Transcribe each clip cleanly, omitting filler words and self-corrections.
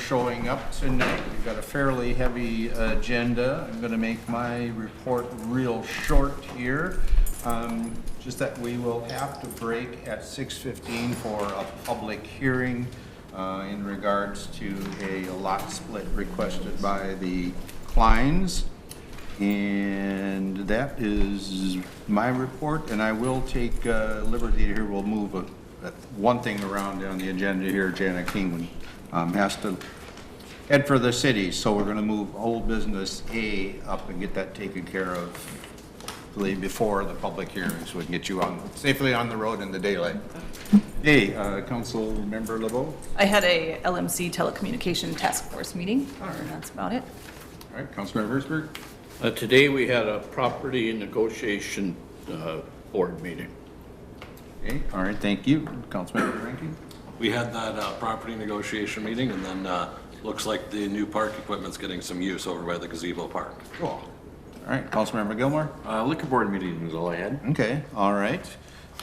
showing up tonight. We've got a fairly heavy agenda. I'm going to make my report real short here. Just that we will have to break at 6:15 for a public hearing in regards to a lot split requested by the Kleins. And that is my report, and I will take liberty here. We'll move one thing around on the agenda here. Janet King has to head for the city, so we're going to move old business A up and get that taken care of before the public hearing, so we can get you safely on the road in the daylight. Hey, Council Member LeBeau. I had a LMC telecommunication task force meeting, and that's about it. All right, Councilmember Hertzberg. Today we had a property negotiation board meeting. Okay, all right, thank you. Councilmember Rankin. We had that property negotiation meeting, and then looks like the new park equipment's getting some use over by the gazebo park. Cool. All right, Councilmember Gilmore. Liquor board meeting is all I had. Okay, all right.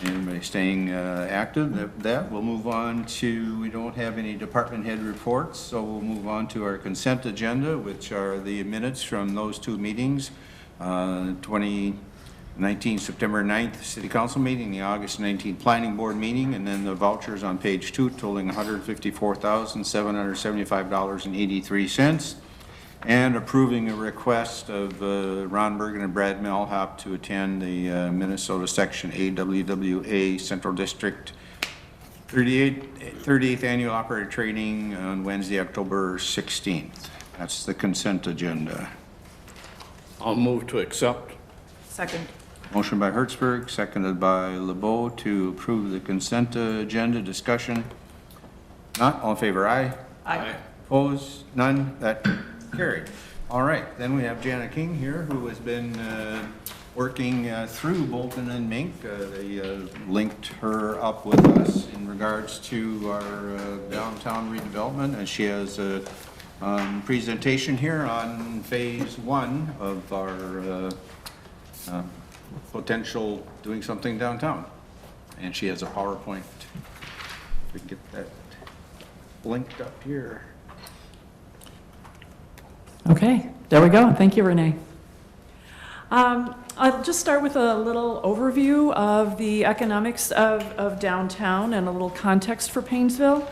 Anybody staying active? That we'll move on to, we don't have any department head reports, so we'll move on to our consent agenda, which are the minutes from those two meetings. 2019 September 9th City Council meeting, the August 19th Planning Board meeting, and then the vouchers on page 2 totaling $154,775.83. And approving a request of Ron Bergen and Brad Melhop to attend the Minnesota Section AWWA Central District 38th Annual Operator Training on Wednesday, October 16th. That's the consent agenda. I'll move to accept. Second. Motion by Hertzberg, seconded by LeBeau to approve the consent agenda. Discussion? Not all in favor, aye. Aye. Opposed? None? That carried. All right, then we have Janet King here, who has been working through Bolton and Mink. They linked her up with us in regards to our downtown redevelopment, and she has a presentation here on phase 1 of our potential doing something downtown. And she has a PowerPoint. We can get that linked up here. Okay, there we go. Thank you, Renee. I'll just start with a little overview of the economics of downtown and a little context for Paynesville.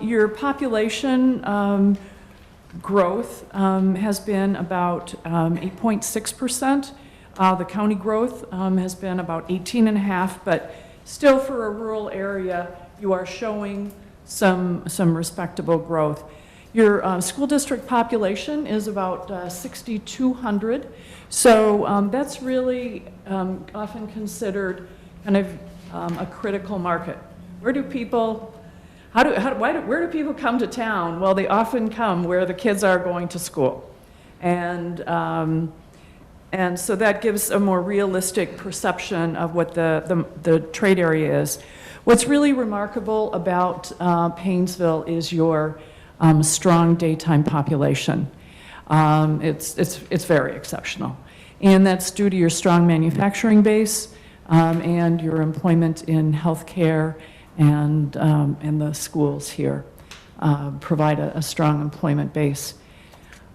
Your population growth has been about 8.6%. The county growth has been about 18.5%, but still for a rural area, you are showing some respectable growth. Your school district population is about 6,200, so that's really often considered kind of a critical market. Where do people come to town? Well, they often come where the kids are going to school, and so that gives a more realistic perception of what the trade area is. What's really remarkable about Paynesville is your strong daytime population. It's very exceptional. And that's due to your strong manufacturing base and your employment in healthcare and the schools here provide a strong employment base.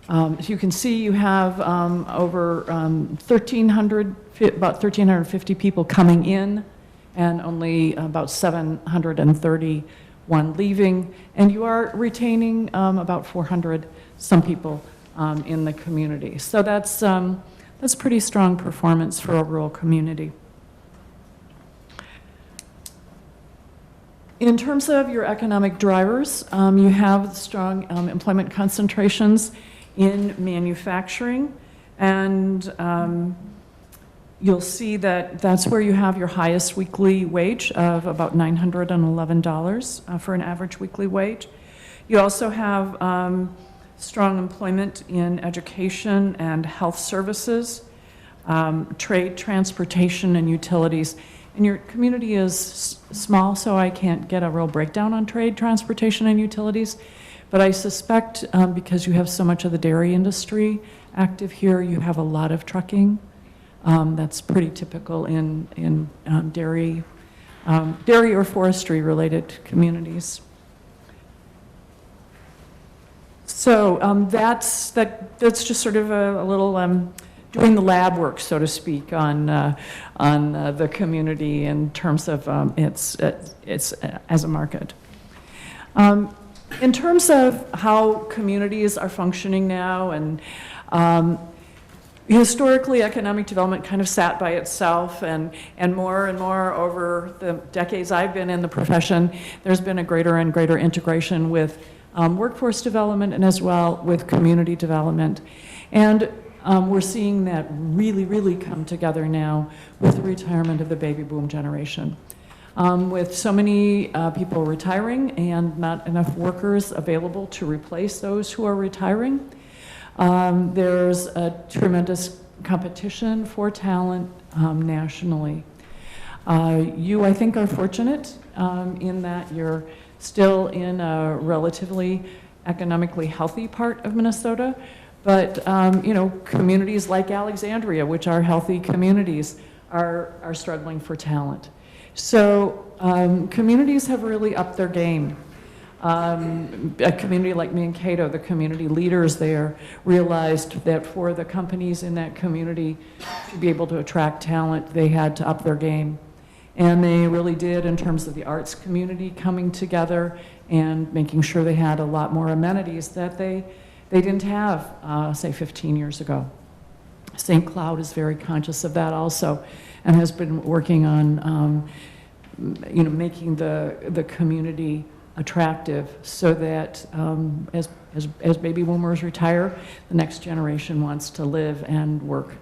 As you can see, you have over 1,350 people coming in and only about 731 leaving, and you are retaining about 400 some people in the community. So that's pretty strong performance for a rural community. In terms of your economic drivers, you have strong employment concentrations in manufacturing, and you'll see that that's where you have your highest weekly wage of about $911 for an average weekly wage. You also have strong employment in education and health services, trade, transportation, and utilities. And your community is small, so I can't get a real breakdown on trade, transportation, and utilities. But I suspect because you have so much of the dairy industry active here, you have a lot of trucking. That's pretty typical in dairy or forestry related communities. So that's just sort of a little doing the lab work, so to speak, on the community in terms of its as a market. In terms of how communities are functioning now, and historically, economic development kind of sat by itself, and more over the decades I've been in the profession, there's been a greater and greater integration with workforce development and as well with community development. And we're seeing that really come together now with the retirement of the baby boom generation. With so many people retiring and not enough workers available to replace those who are retiring, there's a tremendous competition for talent nationally. You, I think, are fortunate in that you're still in a relatively economically healthy part of Minnesota, but you know, communities like Alexandria, which are healthy communities, are struggling for talent. So communities have really upped their game. A community like Mankato, the community leaders there realized that for the companies in that community to be able to attract talent, they had to up their game. And they really did in terms of the arts community coming together and making sure they had a lot more amenities that they didn't have, say, 15 years ago. St. Cloud is very conscious of that also and has been working on you know, making the community attractive so that as baby boomers retire, the next generation wants to live and work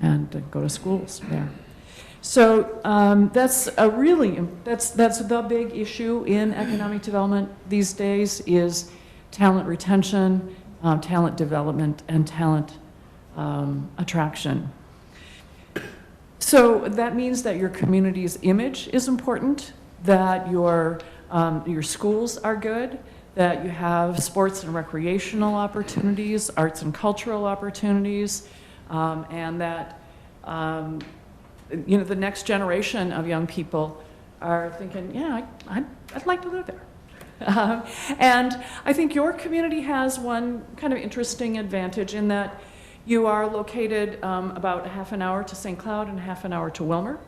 and go to schools there. So that's the big issue in economic development these days is talent retention, talent development, and talent attraction. So that means that your community's image is important, that your schools are good, that you have sports and recreational opportunities, arts and cultural opportunities, and that you know, the next generation of young people are thinking, yeah, I'd like to live there. And I think your community has one kind of interesting advantage in that you are located about a half an hour to St. Cloud and half an hour to Wilmer.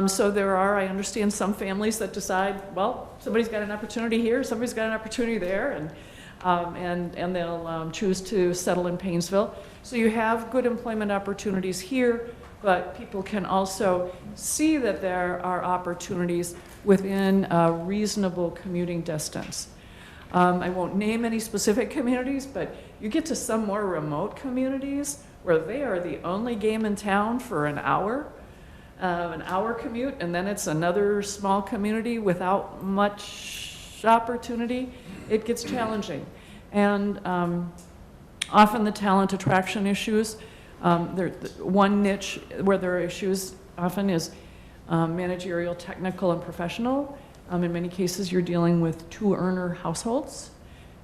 So there are, I understand, some families that decide, well, somebody's got an opportunity here, somebody's got an opportunity there, and they'll choose to settle in Painesville. So you have good employment opportunities here, but people can also see that there are opportunities within a reasonable commuting distance. I won't name any specific communities, but you get to some more remote communities where they are the only game in town for an hour commute, and then it's another small community without much opportunity. It gets challenging. And often the talent attraction issues, one niche where there are issues often is managerial, technical, and professional. In many cases, you're dealing with two-earner households.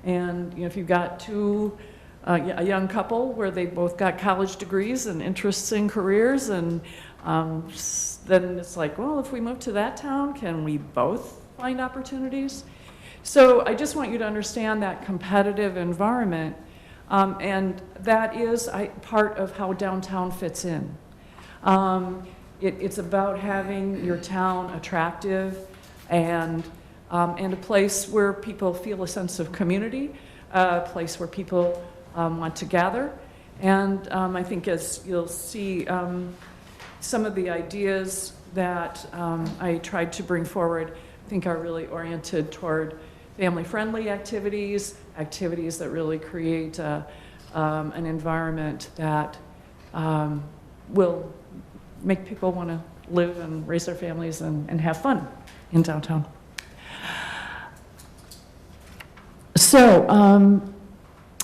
And you know, if you've got a young couple where they both got college degrees and interests in careers, and then it's like, well, if we move to that town, can we both find opportunities? So I just want you to understand that competitive environment, and that is part of how downtown fits in. It's about having your town attractive and a place where people feel a sense of community, a place where people want to gather. And I think as you'll see, some of the ideas that I tried to bring forward, I think are really oriented toward family-friendly activities, activities that really create an environment that will make people want to live and raise their families and have fun in downtown. So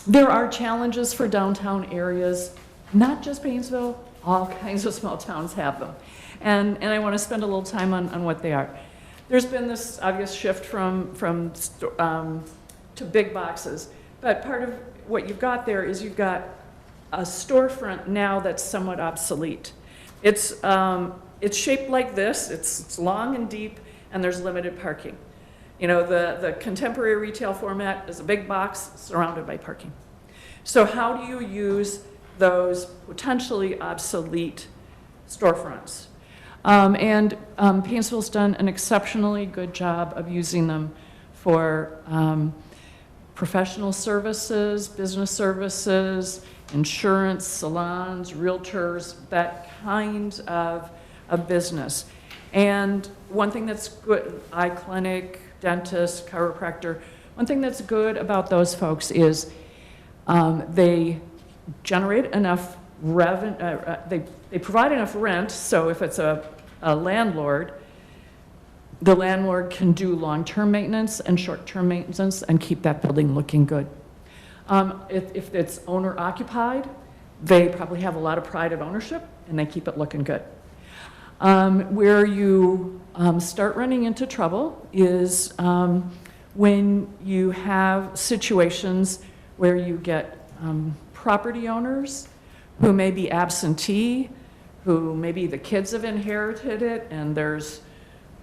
there are challenges for downtown areas, not just Painesville, all kinds of small towns have them. And I want to spend a little time on what they are. There's been this obvious shift from to big boxes, but part of what you've got there is you've got a storefront now that's somewhat obsolete. It's shaped like this, it's long and deep, and there's limited parking. You know, the contemporary retail format is a big box surrounded by parking. So how do you use those potentially obsolete storefronts? Painesville's done an exceptionally good job of using them for professional services, business services, insurance, salons, realtors, that kind of business. And one thing that's good, eye clinic, dentist, chiropractor, one thing that's good about those folks is they generate enough revenue, they provide enough rent, so if it's a landlord, the landlord can do long-term maintenance and short-term maintenance and keep that building looking good. If it's owner-occupied, they probably have a lot of pride of ownership and they keep it looking good. Where you start running into trouble is when you have situations where you get property owners who may be absentee, who maybe the kids have inherited it, and there's,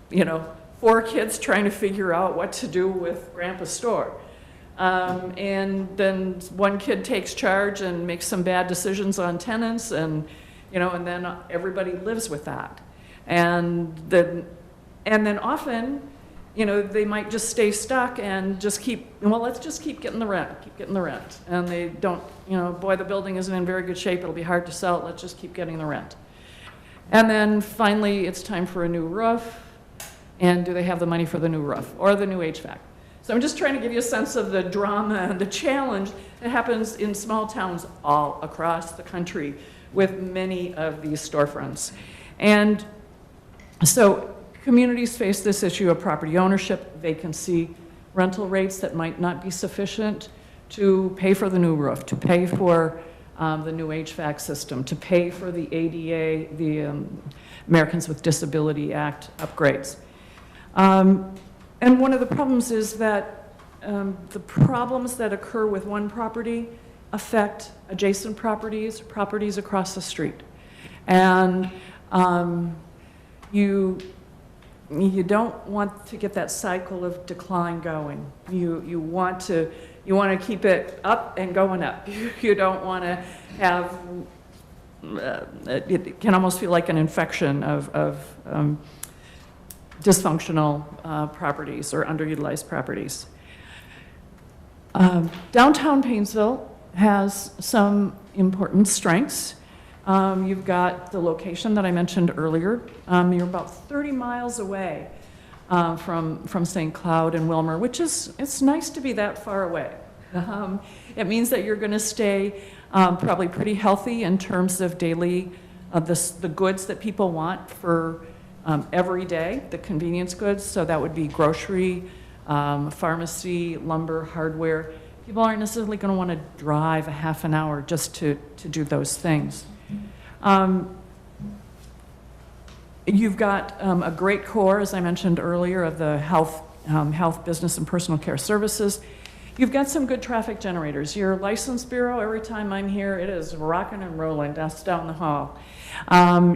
you know, 4 kids trying to figure out what to do with grandpa's store. And then one kid takes charge and makes some bad decisions on tenants, and, you know, and then everybody lives with that. And then often, you know, they might just stay stuck and just keep, well, let's just keep getting the rent, And they don't, you know, boy, the building isn't in very good shape, it'll be hard to sell it, let's just keep getting the rent. And then finally, it's time for a new roof, and do they have the money for the new roof or the new HVAC? So I'm just trying to give you a sense of the drama and the challenge that happens in small towns all across the country with many of these storefronts. And so communities face this issue of property ownership, vacancy, rental rates that might not be sufficient to pay for the new roof, to pay for the new HVAC system, to pay for the ADA, the Americans with Disability Act upgrades. And one of the problems is that the problems that occur with one property affect adjacent properties, properties across the street. And you don't want to get that cycle of decline going. You want to keep it up and going up. You don't want to have, it can almost feel like an infection of dysfunctional properties or underutilized properties. Downtown Painesville has some important strengths. You've got the location that I mentioned earlier. You're about 30 miles away from St. Cloud and Wilmer, which is, it's nice to be that far away. It means that you're going to stay probably pretty healthy in terms of daily, the goods that people want for every day, the convenience goods. So that would be grocery, pharmacy, lumber, hardware. People aren't necessarily going to want to drive a half an hour just to do those things. You've got a great core, as I mentioned earlier, of the health, business, and personal care services. You've got some good traffic generators. Your license bureau, every time I'm here, it is rocking and rolling. That's down the hall.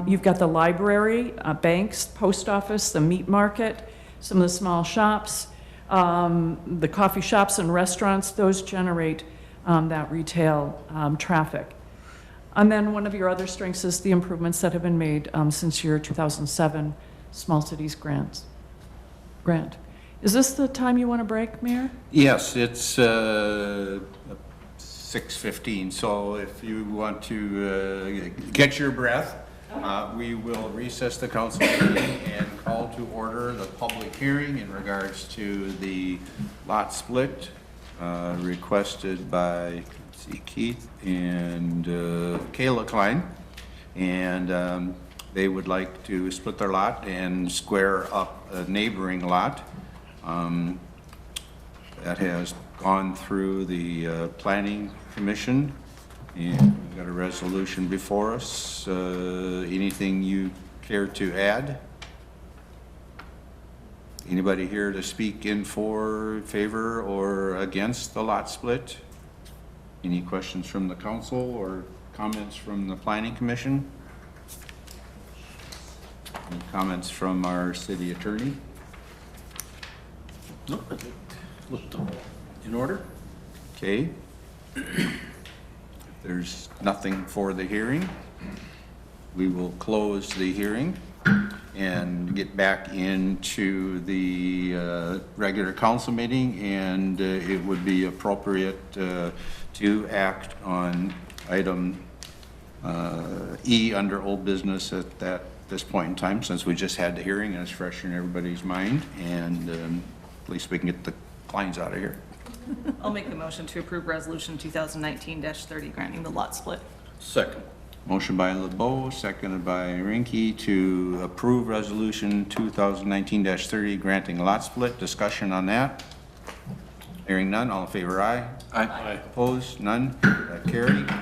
You've got the library, banks, post office, the meat market, some of the small shops, the coffee shops and restaurants. Those generate that retail traffic. And then one of your other strengths is the improvements that have been made since your 2007 Small Cities Grant. Is this the time you want to break, Mayor? Yes, it's 6:15, so if you want to get your breath, we will recess the council meeting and call to order the public hearing in regards to the lot split requested by Keith and Kayla Klein, and they would like to split their lot and square up a neighboring lot that has gone through the Planning Commission, and we've got a resolution before us. Anything you care to add? Anybody here to speak in favor or against the lot split? Any questions from the council or comments from the Planning Commission? Any comments from our city attorney? No, I think looked in order. Okay. If there's nothing for the hearing, we will close the hearing and get back into the regular council meeting, and it would be appropriate to act on item E under old business at this point in time, since we just had the hearing and it's fresh in everybody's mind, and at least we can get the clients out of here. I'll make the motion to approve resolution 2019-30 granting the lot split. Second. Motion by LeBeau, seconded by Rinky to approve resolution 2019-30 granting lot split. Discussion on that? Hearing none, all in favor, aye. Aye. Opposed, none. That carried.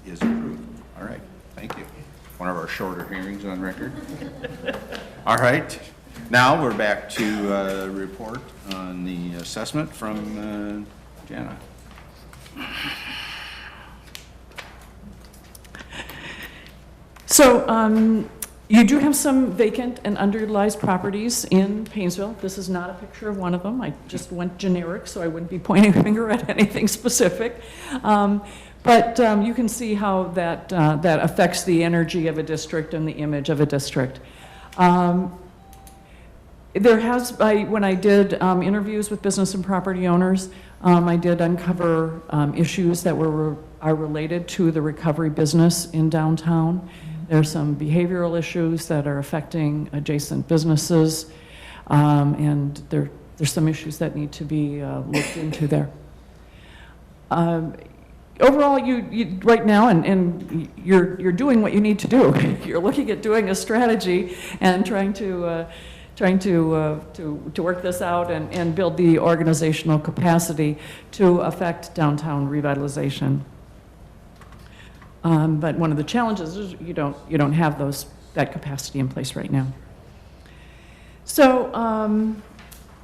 Is approved. All right, thank you. One of our shorter hearings on record. All right, now we're back to report on the assessment from Jana. So you do have some vacant and underutilized properties in Painesville. This is not a picture of one of them. I just went generic, so I wouldn't be pointing a finger at anything specific. But you can see how that affects the energy of a district and the image of a district. There has, when I did interviews with business and property owners, I did uncover issues that are related to the recovery business in downtown. There's some behavioral issues that are affecting adjacent businesses, and there's some issues that need to be looked into there. Overall, you right now, and you're doing what you need to do. You're looking at doing a strategy and trying to work this out and build the organizational capacity to affect downtown revitalization. But one of the challenges is you don't have that capacity in place right now. So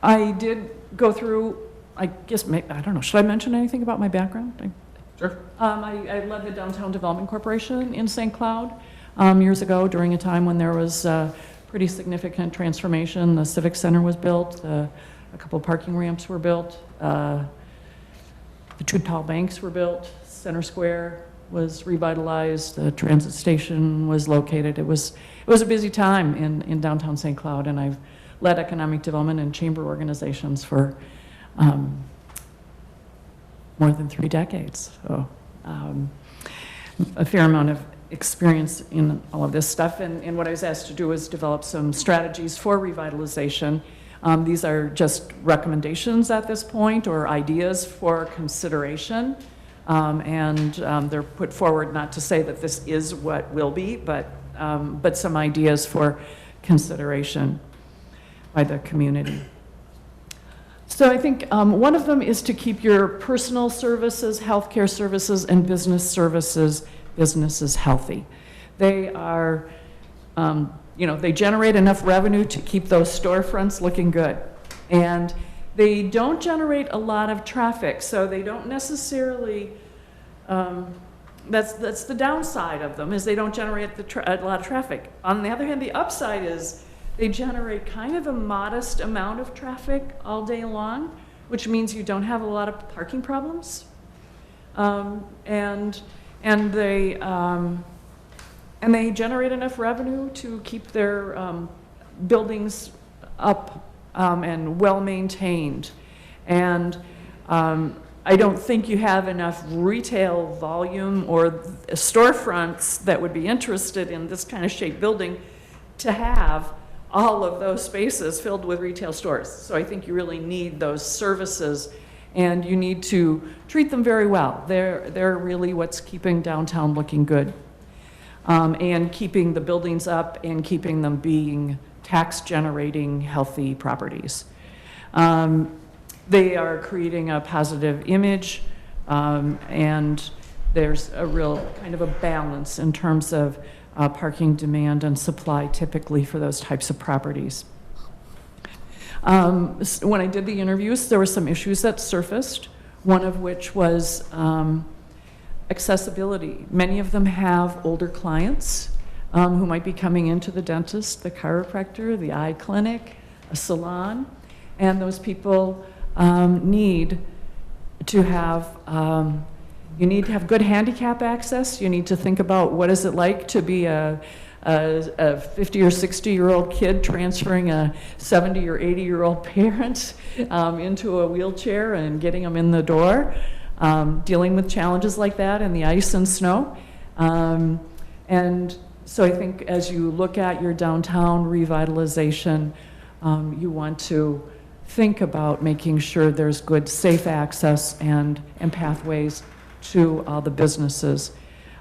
I did go through, I guess, I don't know, should I mention anything about my background? Sure. I led the Downtown Development Corporation in St. Cloud years ago during a time when there was pretty significant transformation. The Civic Center was built, a couple of parking ramps were built, the two tall banks were built, Center Square was revitalized, the transit station was located. It was a busy time in downtown St. Cloud, and I've led economic development and chamber organizations for more than 3 decades. So a fair amount of experience in all of this stuff, and what I was asked to do is develop some strategies for revitalization. These are just recommendations at this point, or ideas for consideration, and they're put forward not to say that this is what will be, but some ideas for consideration by the community. So I think one of them is to keep your personal services, healthcare services, and businesses healthy. They are, they generate enough revenue to keep those storefronts looking good. And they don't generate a lot of traffic, so they don't necessarily, that's the downside of them, is they don't generate a lot of traffic. On the other hand, the upside is they generate kind of a modest amount of traffic all day long, which means you don't have a lot of parking problems. And they generate enough revenue to keep their buildings up and well-maintained. And I don't think you have enough retail volume or storefronts that would be interested in this kind of shaped building to have all of those spaces filled with retail stores. So I think you really need those services, and you need to treat them very well. They're really what's keeping downtown looking good, and keeping the buildings up and keeping them being tax-generating, healthy properties. They are creating a positive image, and there's a real kind of a balance in terms of parking demand and supply typically for those types of properties. When I did the interviews, there were some issues that surfaced, one of which was accessibility. Many of them have older clients who might be coming into the dentist, the chiropractor, the eye clinic, a salon, And those people need to have, you need to have good handicap access. You need to think about what is it like to be a 50 or 60-year-old kid transferring a 70 or 80-year-old parent into a wheelchair and getting them in the door, dealing with challenges like that in the ice and snow. And so I think as you look at your downtown revitalization, you want to think about making sure there's good, safe access and pathways to all the businesses.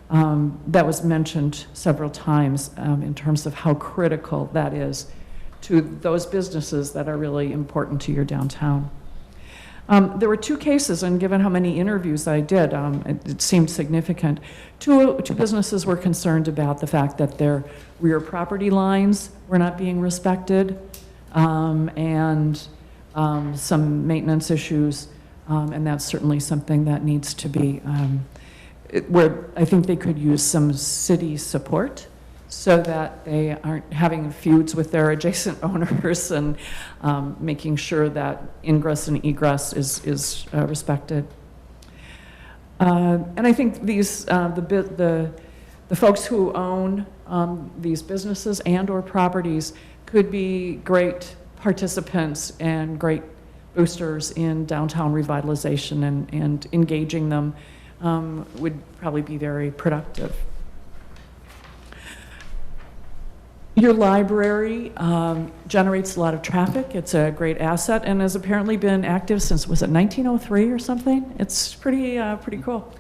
That was mentioned several times in terms of how critical that is to those businesses that are really important to your downtown. There were two cases, and given how many interviews I did, it seemed significant. Two businesses were concerned about the fact that their rear property lines were not being respected, and some maintenance issues, and that's certainly something that needs to be, where I think they could use some city support so that they aren't having feuds with their adjacent owners, and making sure that ingress and egress is respected. And I think these, the folks who own these businesses and or properties could be great participants and great boosters in downtown revitalization, and engaging them would probably be very productive. Your library generates a lot of traffic. It's a great asset and has apparently been active since, was it 1903 or something? It's pretty cool.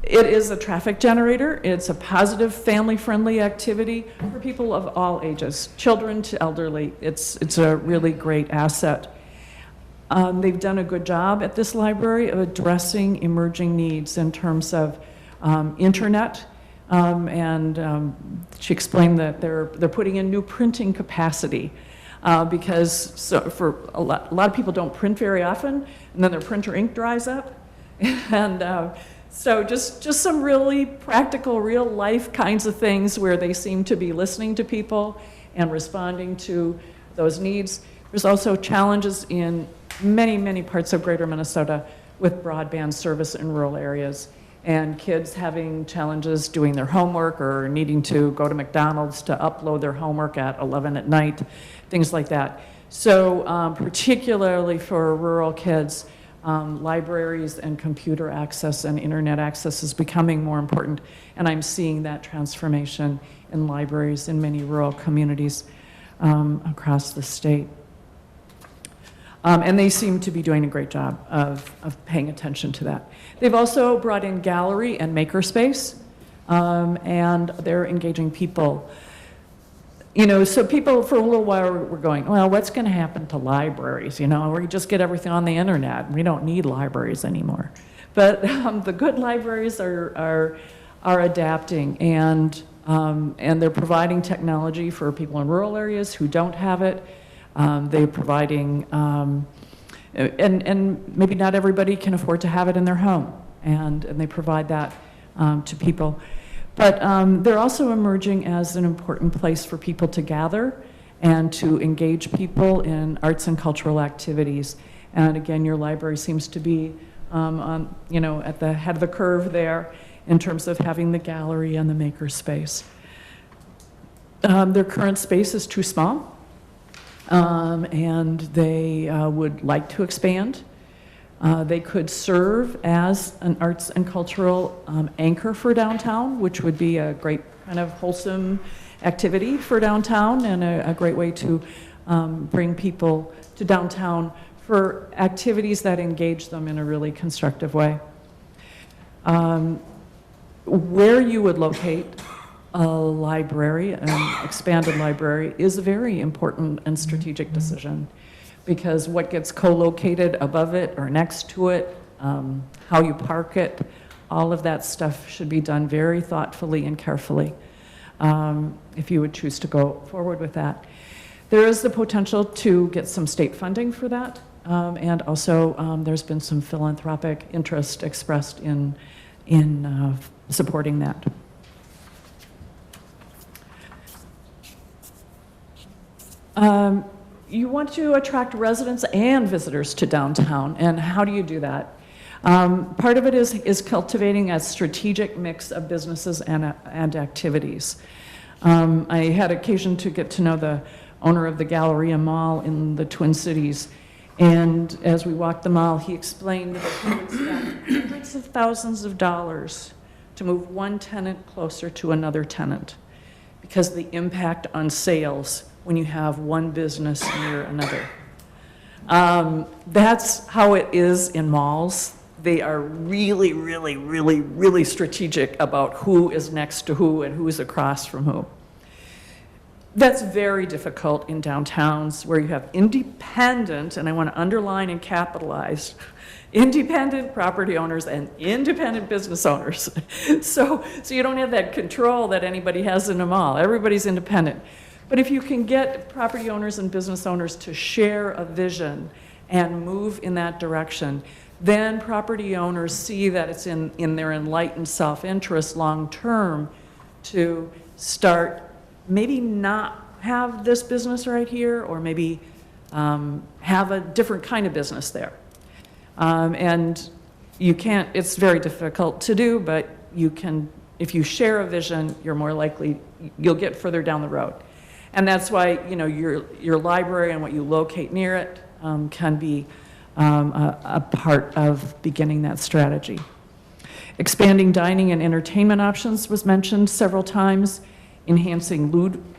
It is a traffic generator. It's a positive, family-friendly activity for people of all ages, children to elderly. It's a really great asset. They've done a good job at this library of addressing emerging needs in terms of internet. She explained that they're putting in new printing capacity because for a lot of people don't print very often, and then their printer ink dries up, and so just some really practical, real life kinds of things where they seem to be listening to people and responding to those needs. There's also challenges in many parts of Greater Minnesota with broadband service in rural areas, and kids having challenges doing their homework or needing to go to McDonald's to upload their homework at 11 at night, things like that. So particularly for rural kids, libraries and computer access and internet access is becoming more important, and I'm seeing that transformation in libraries in many rural communities across the state. And they seem to be doing a great job of paying attention to that. They've also brought in gallery and makerspace, and they're engaging people. You know, so people for a little while were going, well, what's going to happen to libraries? You know, we just get everything on the internet. We don't need libraries anymore. But the good libraries are adapting, and they're providing technology for people in rural areas who don't have it. They're providing, and maybe not everybody can afford to have it in their home, and they provide that to people. But they're also emerging as an important place for people to gather and to engage people in arts and cultural activities. And again, your library seems to be at the head of the curve there in terms of having the gallery and the makerspace. Their current space is too small. And they would like to expand. They could serve as an arts and cultural anchor for downtown, which would be a great kind of wholesome activity for downtown, and a great way to bring people to downtown for activities that engage them in a really constructive way. Where you would locate a library, an expanded library, is a very important and strategic decision, because what gets co-located above it or next to it, how you park it, all of that stuff should be done very thoughtfully and carefully if you would choose to go forward with that. There is the potential to get some state funding for that, and also there's been some philanthropic interest expressed in supporting that. you want to attract residents and visitors to downtown, and how do you do that? Part of it is cultivating a strategic mix of businesses and activities. I had occasion to get to know the owner of the Galleria Mall in the Twin Cities, and as we walked the mall, he explained that he would spend hundreds of thousands of dollars to move one tenant closer to another tenant, because of the impact on sales when you have one business near another. That's how it is in malls. They are really, really, really, really strategic about who is next to who and who is across from who. That's very difficult in downtowns where you have independent, and I want to underline and capitalize, independent property owners and independent business owners. So you don't have that control that anybody has in a mall. Everybody's independent. But if you can get property owners and business owners to share a vision and move in that direction, then property owners see that it's in their enlightened self-interest long-term to start, maybe not have this business right here, or maybe have a different kind of business there. And you can't, it's very difficult to do, but you can, if you share a vision, you're more likely, you'll get further down the road. And that's why, you know, your library and what you locate near it can be a part of beginning that strategy. Expanding dining and entertainment options was mentioned several times. Enhancing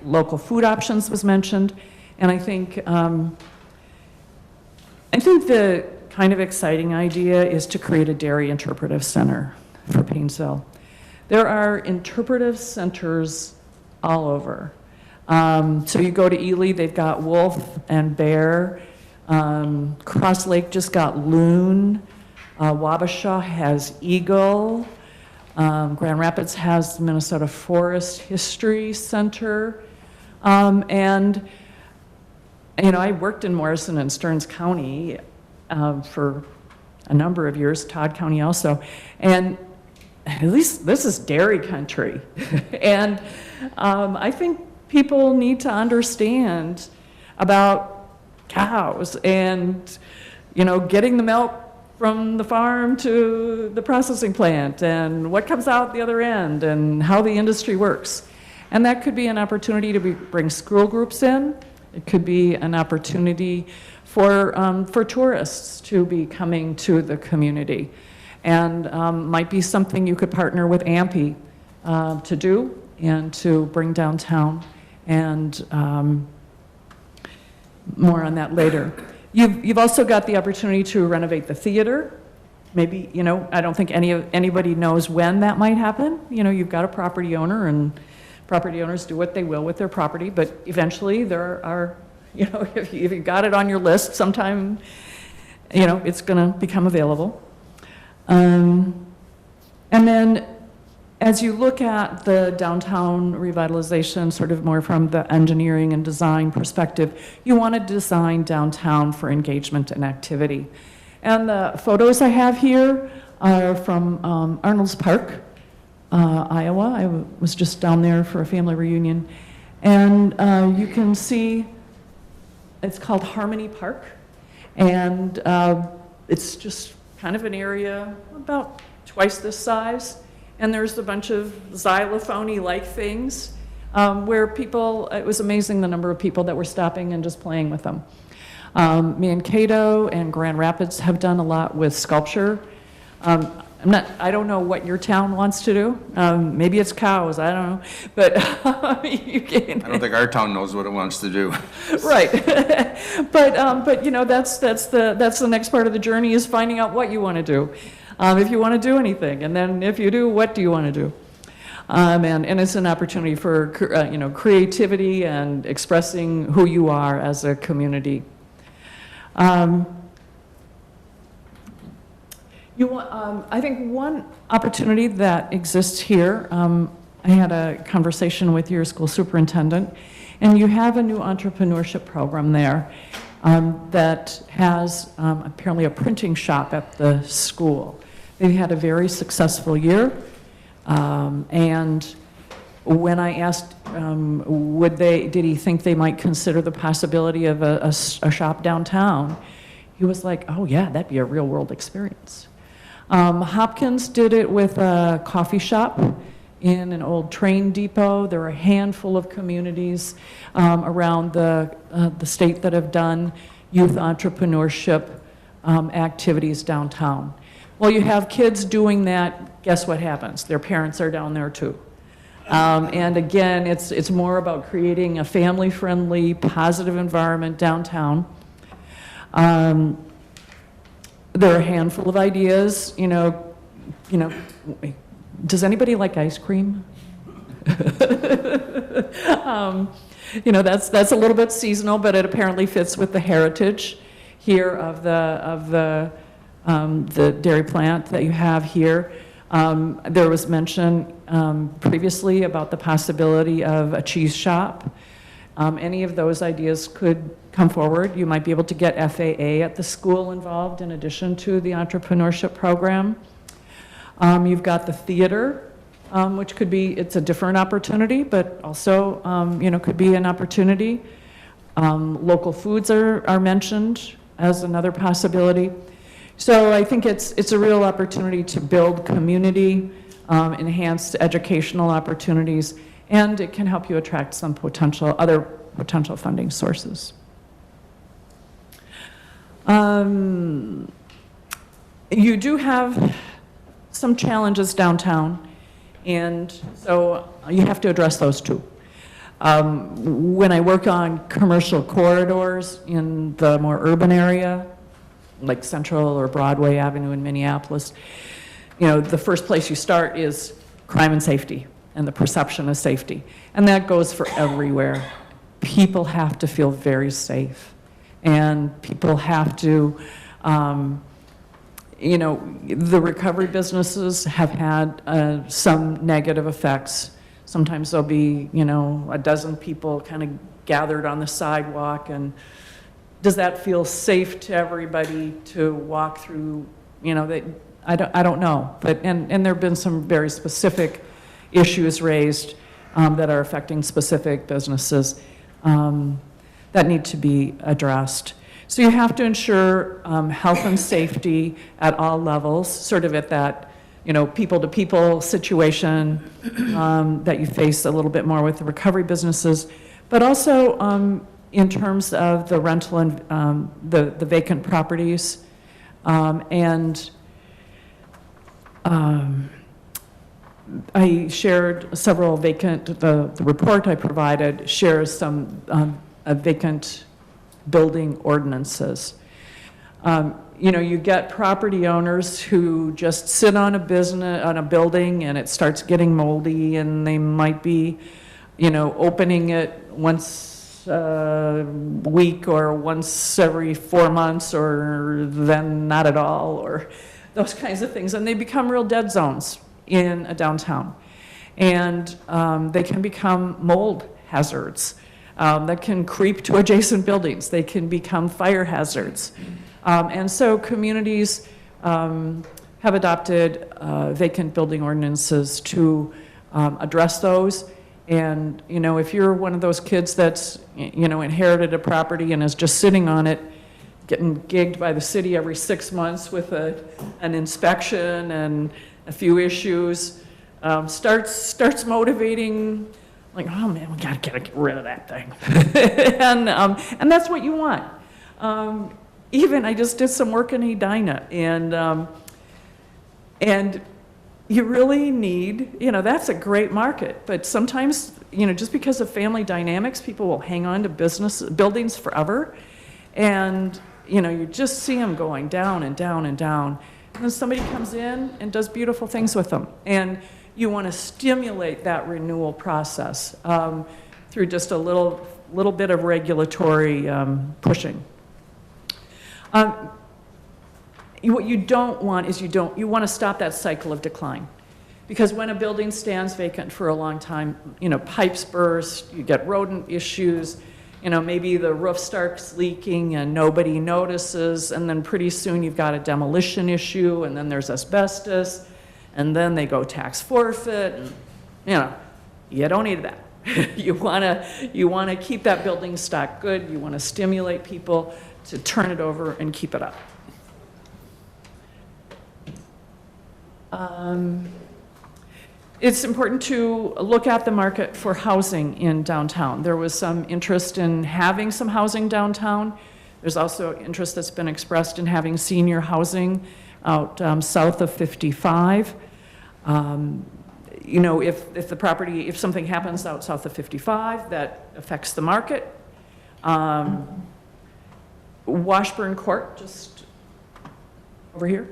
local food options was mentioned. And I think the kind of exciting idea is to create a dairy interpretive center for Painesville. There are interpretive centers all over. So you go to Ely, they've got wolf and bear. Cross Lake just got loon. Wabasha has eagle. Grand Rapids has the Minnesota Forest History Center. And, you know, I worked in Morrison and Stearns County for a number of years, Todd County also. And at least this is dairy country. And I think people need to understand about cows and, you know, getting the milk from the farm to the processing plant and what comes out the other end and how the industry works. And that could be an opportunity to bring school groups in. It could be an opportunity for tourists to be coming to the community. And might be something you could partner with AMPI to do and to bring downtown. And more on that later. You've also got the opportunity to renovate the theater. Maybe, you know, I don't think anybody knows when that might happen. You know, you've got a property owner, and property owners do what they will with their property, but eventually there are, you know, if you've got it on your list, sometime, you know, it's going to become available. And then as you look at the downtown revitalization, sort of more from the engineering and design perspective, you want to design downtown for engagement and activity. And the photos I have here are from Arnold's Park, Iowa. I was just down there for a family reunion. And you can see it's called Harmony Park. And it's just kind of an area about twice this size. And there's a bunch of xylophone-like things where people, it was amazing the number of people that were stopping and just playing with them. Mankato and Grand Rapids have done a lot with sculpture. I don't know what your town wants to do. Maybe it's cows, I don't know. But you can. I don't think our town knows what it wants to do. Right. But you know, that's the next part of the journey, is finding out what you want to do. If you want to do anything, and then if you do, what do you want to do? And it's an opportunity for you know, creativity and expressing who you are as a community. I think one opportunity that exists here, I had a conversation with your school superintendent, and you have a new entrepreneurship program there that has apparently a printing shop at the school. They've had a very successful year, and when I asked, did he think they might consider the possibility of a shop downtown, he was like, oh yeah, that'd be a real world experience. Hopkins did it with a coffee shop in an old train depot. There are a handful of communities around the state that have done youth entrepreneurship activities downtown. Well, you have kids doing that, guess what happens? Their parents are down there too. And again, it's more about creating a family-friendly, positive environment downtown. There are a handful of ideas, does anybody like ice cream? That's a little bit seasonal, but it apparently fits with the heritage here of the dairy plant that you have here. There was mention previously about the possibility of a cheese shop. Any of those ideas could come forward. You might be able to get FAA at the school involved in addition to the entrepreneurship program. You've got the theater, which could be, it's a different opportunity, but also, could be an opportunity. Local foods are mentioned as another possibility. So I think it's a real opportunity to build community, enhance educational opportunities, and it can help you attract some other potential funding sources. You do have some challenges downtown, and so you have to address those too. When I work on commercial corridors in the more urban area, like Central or Broadway Avenue in Minneapolis, the first place you start is crime and safety and the perception of safety. And that goes for everywhere. People have to feel very safe. And people have to, the recovery businesses have had some negative effects. Sometimes there'll be, a dozen people kind of gathered on the sidewalk, and does that feel safe to everybody to walk through, I don't know. But, and there have been some very specific issues raised that are affecting specific businesses that need to be addressed. So you have to ensure health and safety at all levels, sort of at that, people-to-people situation that you face a little bit more with the recovery businesses, but also in terms of the rental and the vacant properties. I shared several vacant, the report I provided shares some vacant building ordinances. You get property owners who just sit on a building and it starts getting moldy, and they might be, opening it once a week or once every 4 months, or then not at all, or those kinds of things. And they become real dead zones in a downtown. And they can become mold hazards that can creep to adjacent buildings. They can become fire hazards. And so communities have adopted vacant building ordinances to address those. And, if you're one of those kids that's, inherited a property and is just sitting on it, getting gigged by the city every 6 months with an inspection and a few issues, starts motivating, like, oh man, we gotta get rid of that thing. and that's what you want. Even I just did some work in Edina, and you really need, that's a great market, but sometimes, just because of family dynamics, people will hang on to buildings forever, and, you just see them going down and down and down, and then somebody comes in and does beautiful things with them, and you want to stimulate that renewal process through just a little bit of regulatory pushing. What you don't want is you want to stop that cycle of decline. Because when a building stands vacant for a long time, pipes burst, you get rodent issues, maybe the roof starts leaking and nobody notices, and then pretty soon you've got a demolition issue, and then there's asbestos, and then they go tax forfeit, and, You don't need that. You want to keep that building stock good. You want to stimulate people to turn it over and keep it up. It's important to look at the market for housing in downtown. There was some interest in having some housing downtown. There's also interest that's been expressed in having senior housing out south of 55. You know, if the property, if something happens out south of 55 that affects the market. Washburn Court, just over here,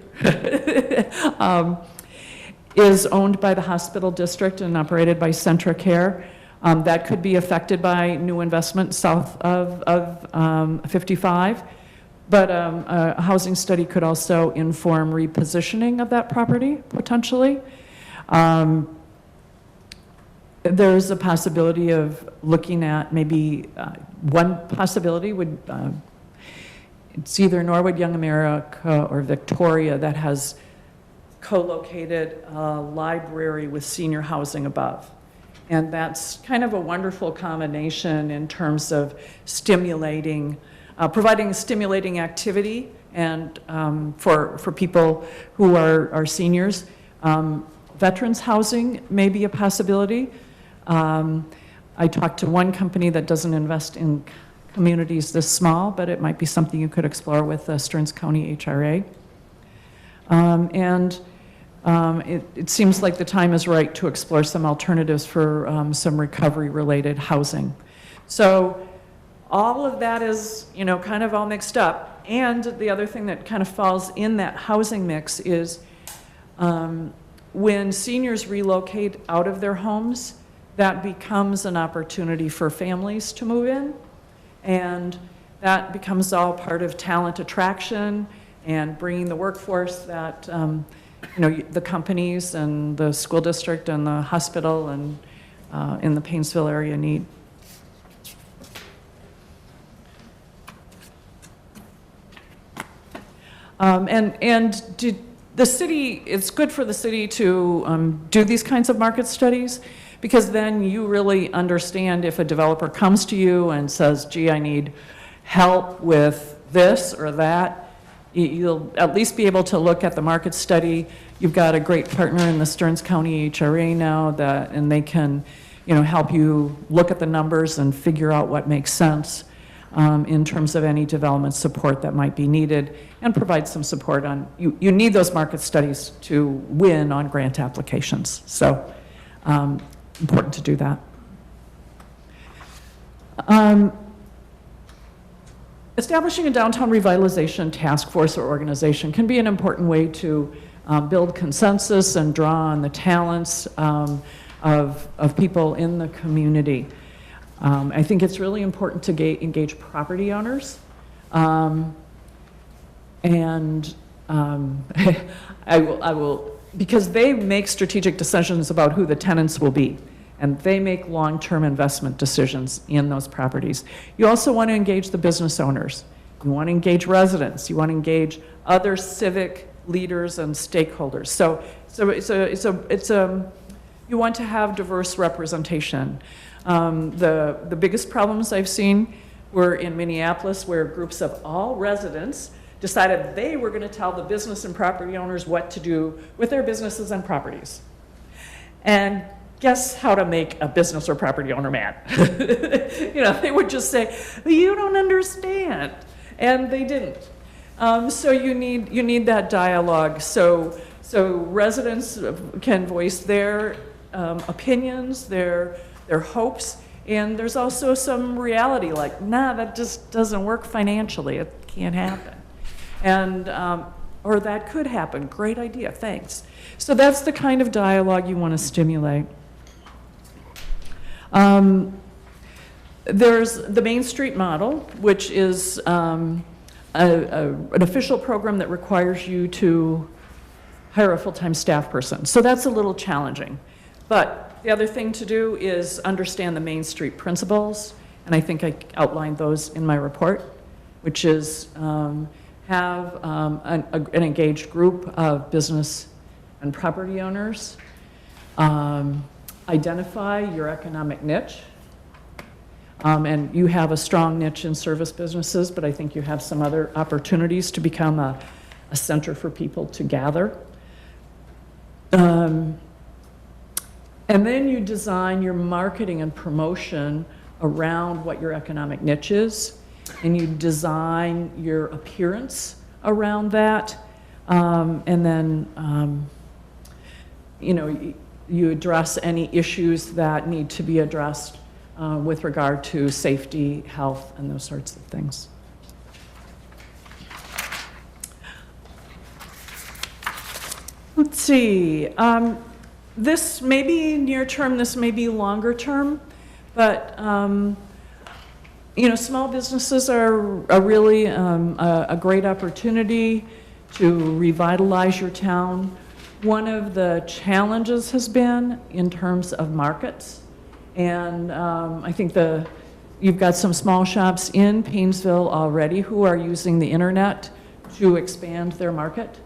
is owned by the hospital district and operated by Centra Care. That could be affected by new investment south of 55. But a housing study could also inform repositioning of that property, potentially. There's a possibility of looking at maybe, one possibility would, it's either Norwood Young America or Victoria that has co-located a library with senior housing above. And that's kind of a wonderful combination in terms of stimulating, providing stimulating activity and for people who are seniors. Veterans housing may be a possibility. I talked to one company that doesn't invest in communities this small, but it might be something you could explore with Stearns County HRA. It seems like the time is right to explore some alternatives for some recovery-related housing. So all of that is, you know, kind of all mixed up. And the other thing that kind of falls in that housing mix is when seniors relocate out of their homes, that becomes an opportunity for families to move in. And that becomes all part of talent attraction and bringing the workforce that you know, the companies and the school district and the hospital and in the Painesville area need. The city, it's good for the city to do these kinds of market studies, because then you really understand if a developer comes to you and says, gee, I need help with this or that. You'll at least be able to look at the market study. You've got a great partner in the Stearns County HRA now and they can, you know, help you look at the numbers and figure out what makes sense in terms of any development support that might be needed, and provide some support on, you need those market studies to win on grant applications. So important to do that. Establishing a downtown revitalization task force or organization can be an important way to build consensus and draw on the talents of people in the community. I think it's really important to engage property owners. I will, because they make strategic decisions about who the tenants will be, and they make long-term investment decisions in those properties. You also want to engage the business owners. You want to engage residents. You want to engage other civic leaders and stakeholders. You want to have diverse representation. The biggest problems I've seen were in Minneapolis, where groups of all residents decided they were going to tell the business and property owners what to do with their businesses and properties. And guess how to make a business or property owner mad? You know, they would just say, you don't understand. And they didn't. So you need that dialogue. So residents can voice their opinions, their hopes, and there's also some reality like, nah, that just doesn't work financially. It can't happen. And, or that could happen. Great idea, thanks. So that's the kind of dialogue you want to stimulate. There's the Main Street model, which is an official program that requires you to hire a full-time staff person. So that's a little challenging. But the other thing to do is understand the Main Street principles, and I think I outlined those in my report, which is have an engaged group of business and property owners, identify your economic niche. And you have a strong niche in service businesses, but I think you have some other opportunities to become a center for people to gather. And then you design your marketing and promotion around what your economic niche is, and you design your appearance around that. And then, you address any issues that need to be addressed with regard to safety, health, and those sorts of things. Let's see. This may be near term, this may be longer term, but small businesses are really a great opportunity to revitalize your town. One of the challenges has been in terms of markets, and I think you've got some small shops in Paynesville already who are using the internet to expand their market.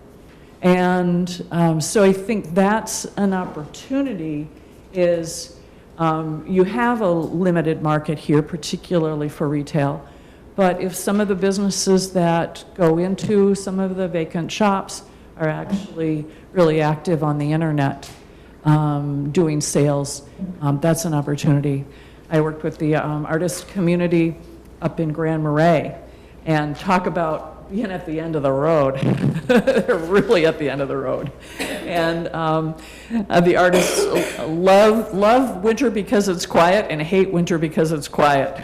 And so I think that's an opportunity is you have a limited market here, particularly for retail. But if some of the businesses that go into some of the vacant shops are actually really active on the internet doing sales, that's an opportunity. I worked with the artist community up in Grand Marais, and talk about being at the end of the road. They're really at the end of the road. And the artists love winter because it's quiet and hate winter because it's quiet.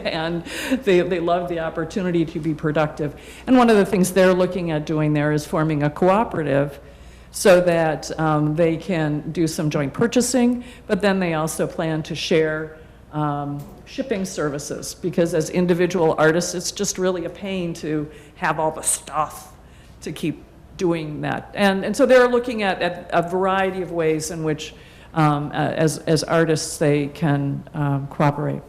And they love the opportunity to be productive. And one of the things they're looking at doing there is forming a cooperative so that they can do some joint purchasing, but then they also plan to share shipping services, because as individual artists, it's just really a pain to have all the stuff to keep doing that. And so they're looking at a variety of ways in which, as artists, they can cooperate.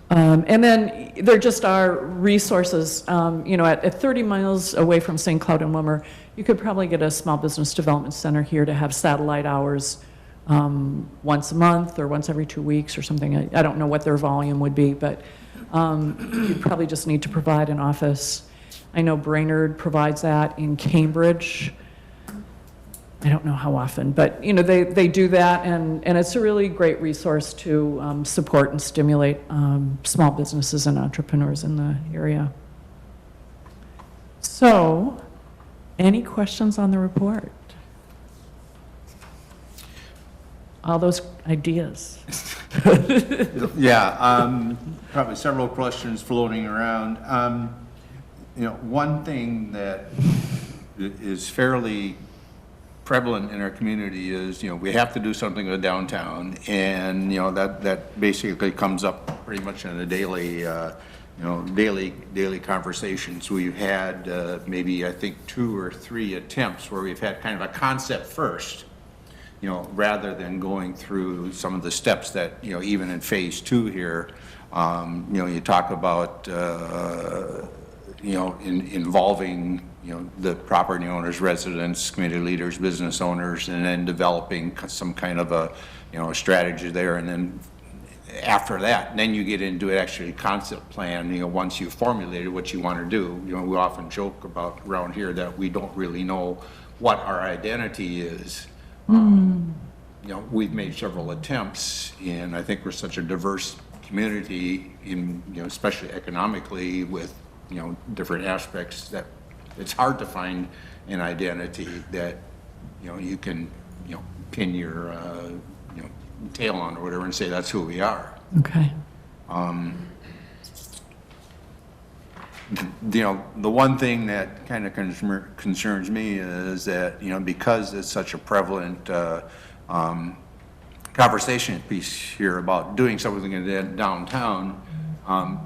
And then there just are resources, at 30 miles away from St. Cloud and Wilmer, you could probably get a small business development center here to have satellite hours once a month or once every 2 weeks or something. I don't know what their volume would be, but you'd probably just need to provide an office. I know Brainerd provides that in Cambridge. I don't know how often, but they do that, and it's a really great resource to support and stimulate small businesses and entrepreneurs in the area. So, any questions on the report? All those ideas. Yeah, probably several questions floating around. One thing that is fairly prevalent in our community is, we have to do something with downtown, and, that basically comes up pretty much on a daily, daily conversations. We've had maybe, I think, 2 or 3 attempts where we've had kind of a concept first, rather than going through some of the steps that, even in phase 2 here, you talk about, involving, the property owners, residents, community leaders, business owners, and then developing some kind of a, strategy there. And then after that, then you get into actually concept plan, once you've formulated what you want to do. We often joke about around here that we don't really know what our identity is. We've made several attempts, and I think we're such a diverse community in, especially economically with, different aspects, that it's hard to find an identity that, you can, pin your, tail on or whatever and say that's who we are. Okay. The one thing that kind of concerns me is that, because it's such a prevalent conversation piece here about doing something in downtown,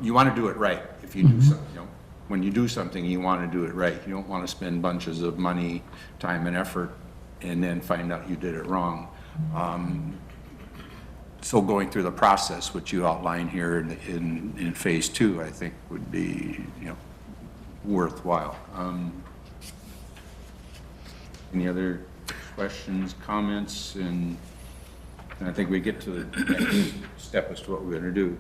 you want to do it right. If you do something, when you do something, you want to do it right. You don't want to spend bunches of money, time, and effort, and then find out you did it wrong. So going through the process, which you outline here in phase 2, I think would be, worthwhile. Any other questions, comments, and I think we get to the next step as to what we're going to do.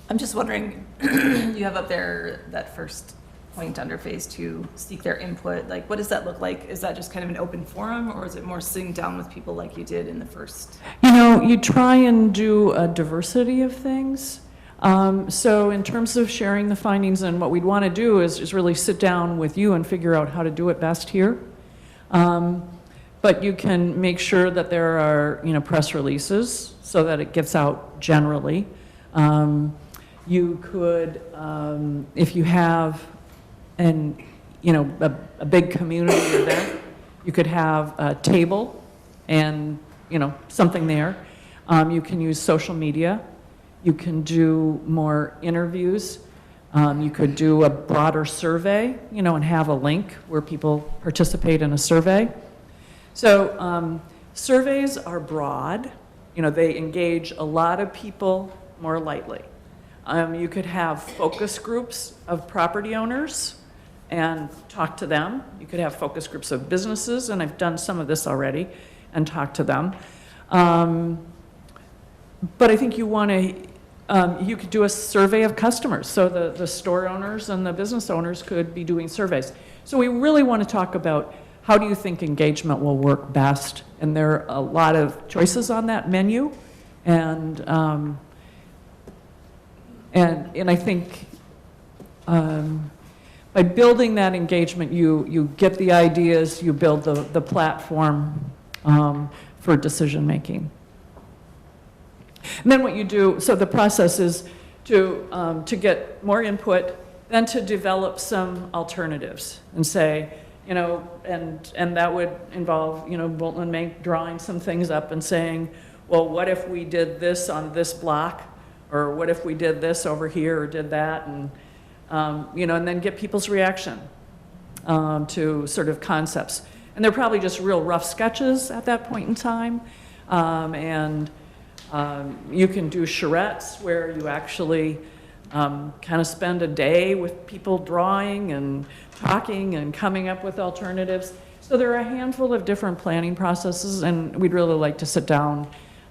I'm just wondering, you have up there that first point under phase 2, seek their input. Like, what does that look like? Is that just kind of an open forum, or is it more sitting down with people like you did in the first? You know, you try and do a diversity of things. So in terms of sharing the findings, and what we'd want to do is really sit down with you and figure out how to do it best here. But you can make sure that there are, you know, press releases so that it gets out generally. You could, if you have a big community event, you could have a table and, you know, something there. You can use social media. You can do more interviews. You could do a broader survey, you know, and have a link where people participate in a survey. So surveys are broad. You know, they engage a lot of people more lightly. You could have focus groups of property owners and talk to them. You could have focus groups of businesses, and I've done some of this already, and talk to them. But I think you want to, you could do a survey of customers. So the store owners and the business owners could be doing surveys. So we really want to talk about how do you think engagement will work best? And there are a lot of choices on that menu. And I think by building that engagement, you get the ideas, you build the platform for decision making. And then what you do, so the process is to get more input, then to develop some alternatives and say, you know, and that would involve, you know, Bolton and Mank drawing some things up and saying, well, what if we did this on this block? Or what if we did this over here or did that? And, you know, and then get people's reaction to sort of concepts. And they're probably just real rough sketches at that point in time. You can do charrettes where you actually kind of spend a day with people drawing and talking and coming up with alternatives. So there are a handful of different planning processes, and we'd really like to sit down,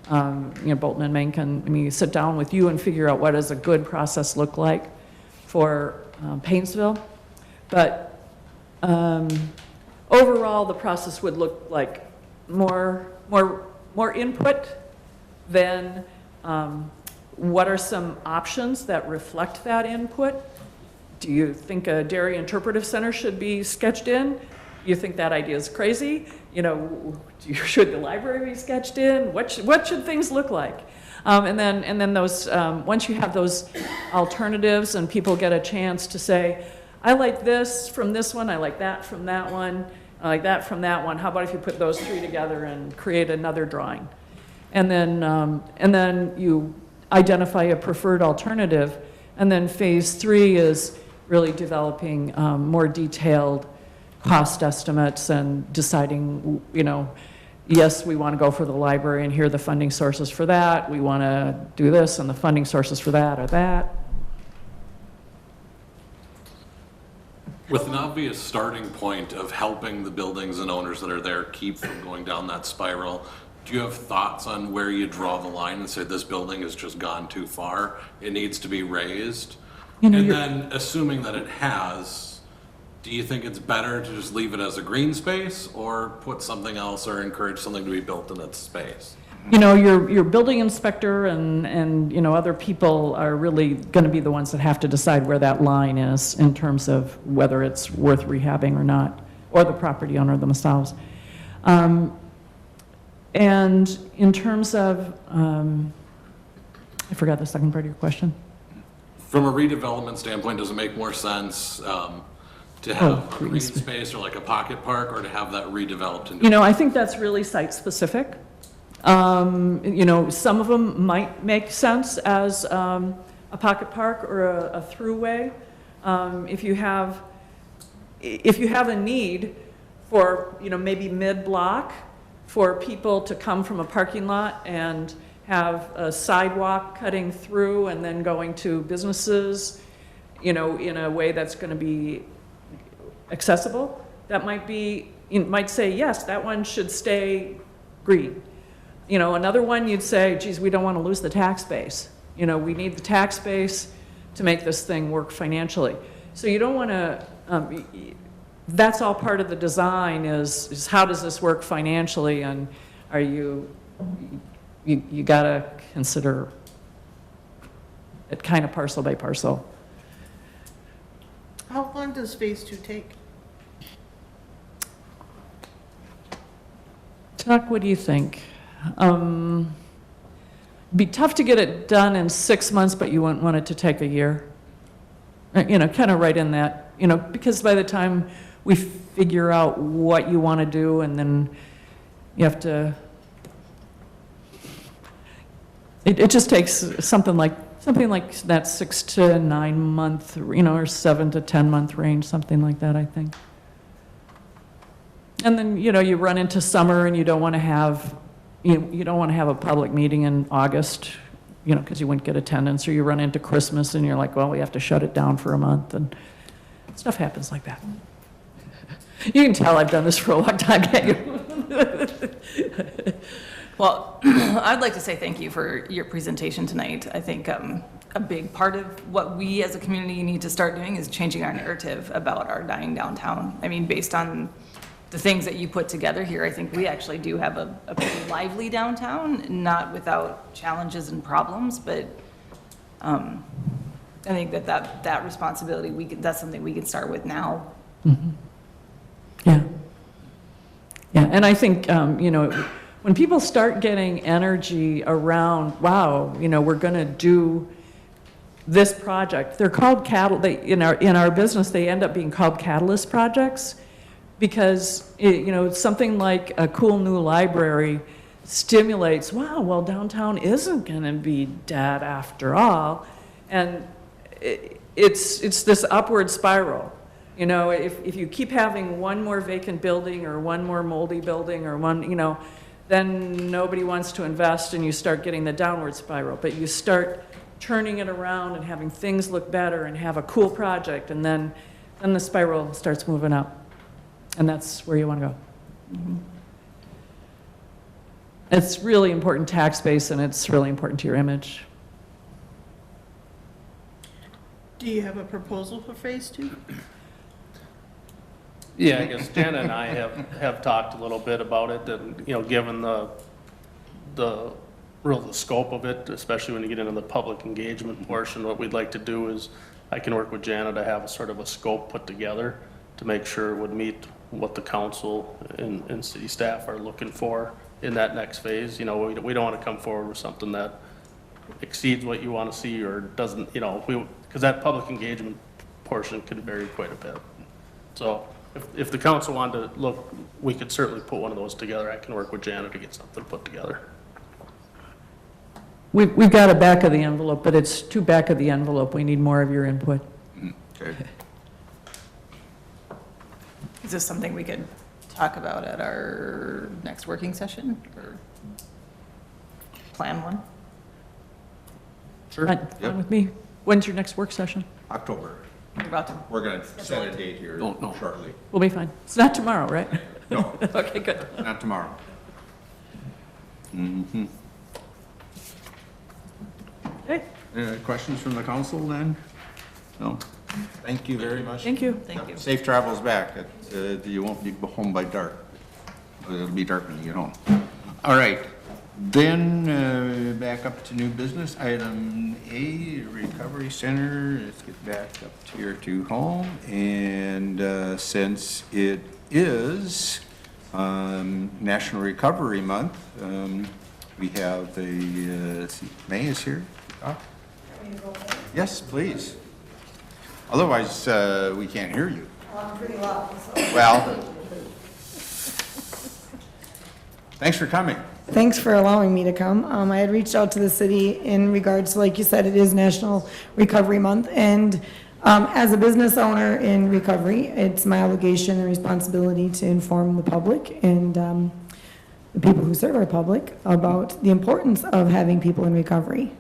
you know, Bolton and Mank and me sit down with you and figure out what does a good process look like for Painesville. But overall, the process would look like more input than what are some options that reflect that input. Do you think a dairy interpretive center should be sketched in? You think that idea is crazy? You know, should the library be sketched in? What should things look like? And then those once you have those alternatives and people get a chance to say, I like this from this one, I like that from that one, I like that from that one. How about if you put those three together and create another drawing? And then you identify a preferred alternative. And then phase 3 is really developing more detailed cost estimates and deciding, you know, yes, we want to go for the library and here are the funding sources for that. We want to do this and the funding sources for that or that. With an obvious starting point of helping the buildings and owners that are there keep from going down that spiral, do you have thoughts on where you draw the line and say this building has just gone too far, it needs to be raised? You know, and then assuming that it has, do you think it's better to just leave it as a green space or put something else or encourage something to be built in its space? You know, your building inspector and you know, other people are really going to be the ones that have to decide where that line is in terms of whether it's worth rehabbing or not, or the property owner themselves. And in terms of, I forgot the second part of your question. From a redevelopment standpoint, does it make more sense to have a green space or like a pocket park, or to have that redeveloped into? You know, I think that's really site specific. You know, some of them might make sense as a pocket park or a throughway. If you have a need for, you know, maybe mid-block for people to come from a parking lot and have a sidewalk cutting through and then going to businesses, you know, in a way that's going to be accessible, that might be you might say, yes, that one should stay green. You know, another one you'd say, geez, we don't want to lose the tax base. You know, we need the tax base to make this thing work financially. So you don't want to, that's all part of the design is how does this work financially, and are you got to consider it kind of parcel by parcel. How long does phase 2 take? Chuck, what do you think? Be tough to get it done in 6 months, but you wouldn't want it to take a year. You know, kind of right in that, you know, because by the time we figure out what you want to do, and then you have to, it just takes something like that 6 to 9 month, you know, or 7 to 10 month range, something like that, I think. And then, you know, you run into summer and you don't want to have, you don't want to have a public meeting in August, you know, because you wouldn't get attendance, or you run into Christmas and you're like, well, we have to shut it down for a month, and stuff happens like that. You can tell I've done this for a long time, can't you? Well, I'd like to say thank you for your presentation tonight. I think a big part of what we as a community need to start doing is changing our narrative about our dying downtown. I mean, based on the things that you put together here, I think we actually do have a pretty lively downtown, not without challenges and problems, but I think that responsibility, that's something we can start with now. Mm-hmm. Yeah. Yeah, and I think, you know, when people start getting energy around, wow, you know, we're going to do this project. They're called in our business, they end up being called catalyst projects, because you know, something like a cool new library stimulates, wow, well, downtown isn't going to be dead after all, and it's this upward spiral. You know, if you keep having one more vacant building or one more moldy building or one, you know, then nobody wants to invest, and you start getting the downward spiral. But you start turning it around and having things look better and have a cool project, and then the spiral starts moving up. And that's where you want to go. Mm-hmm. It's really important tax base, and it's really important to your image. Do you have a proposal for phase 2? Yeah, I guess Jen and I have talked a little bit about it, and, you know, given the scope of it, especially when you get into the public engagement portion, what we'd like to do is I can work with Jana to have a sort of a scope put together to make sure it would meet what the council and city staff are looking for in that next phase. You know, we don't want to come forward with something that exceeds what you want to see or doesn't, you know, because that public engagement portion could vary quite a bit. So if the council wanted to look, we could certainly put one of those together. I can work with Jana to get something put together. We've got a back of the envelope, but it's too back of the envelope. We need more of your input. Okay. Is this something we could talk about at our next working session, or plan one? Sure. Fine with me. When's your next work session? October. We're about to. We're going to set a date here No. shortly. We'll be fine. It's not tomorrow, right? No, Okay, good. not tomorrow. Mm-hmm. Okay, Questions from the council then? No? Thank you very much. thank you. Thank you. Safe travels back. You won't be home by dark. It'll be dark when you get home. All right. Then back up to new business. Item A, Recovery Center. Let's get back up here to home. And since it is National Recovery Month, we have let's see, May is here. Yes, please. Otherwise, we can't hear you. I'm pretty loud. Well, thanks for coming. Thanks for allowing me to come. I had reached out to the city in regards to, like you said, it is National Recovery Month, and as a business owner in recovery, it's my obligation and responsibility to inform the public and the people who serve our public about the importance of having people in recovery.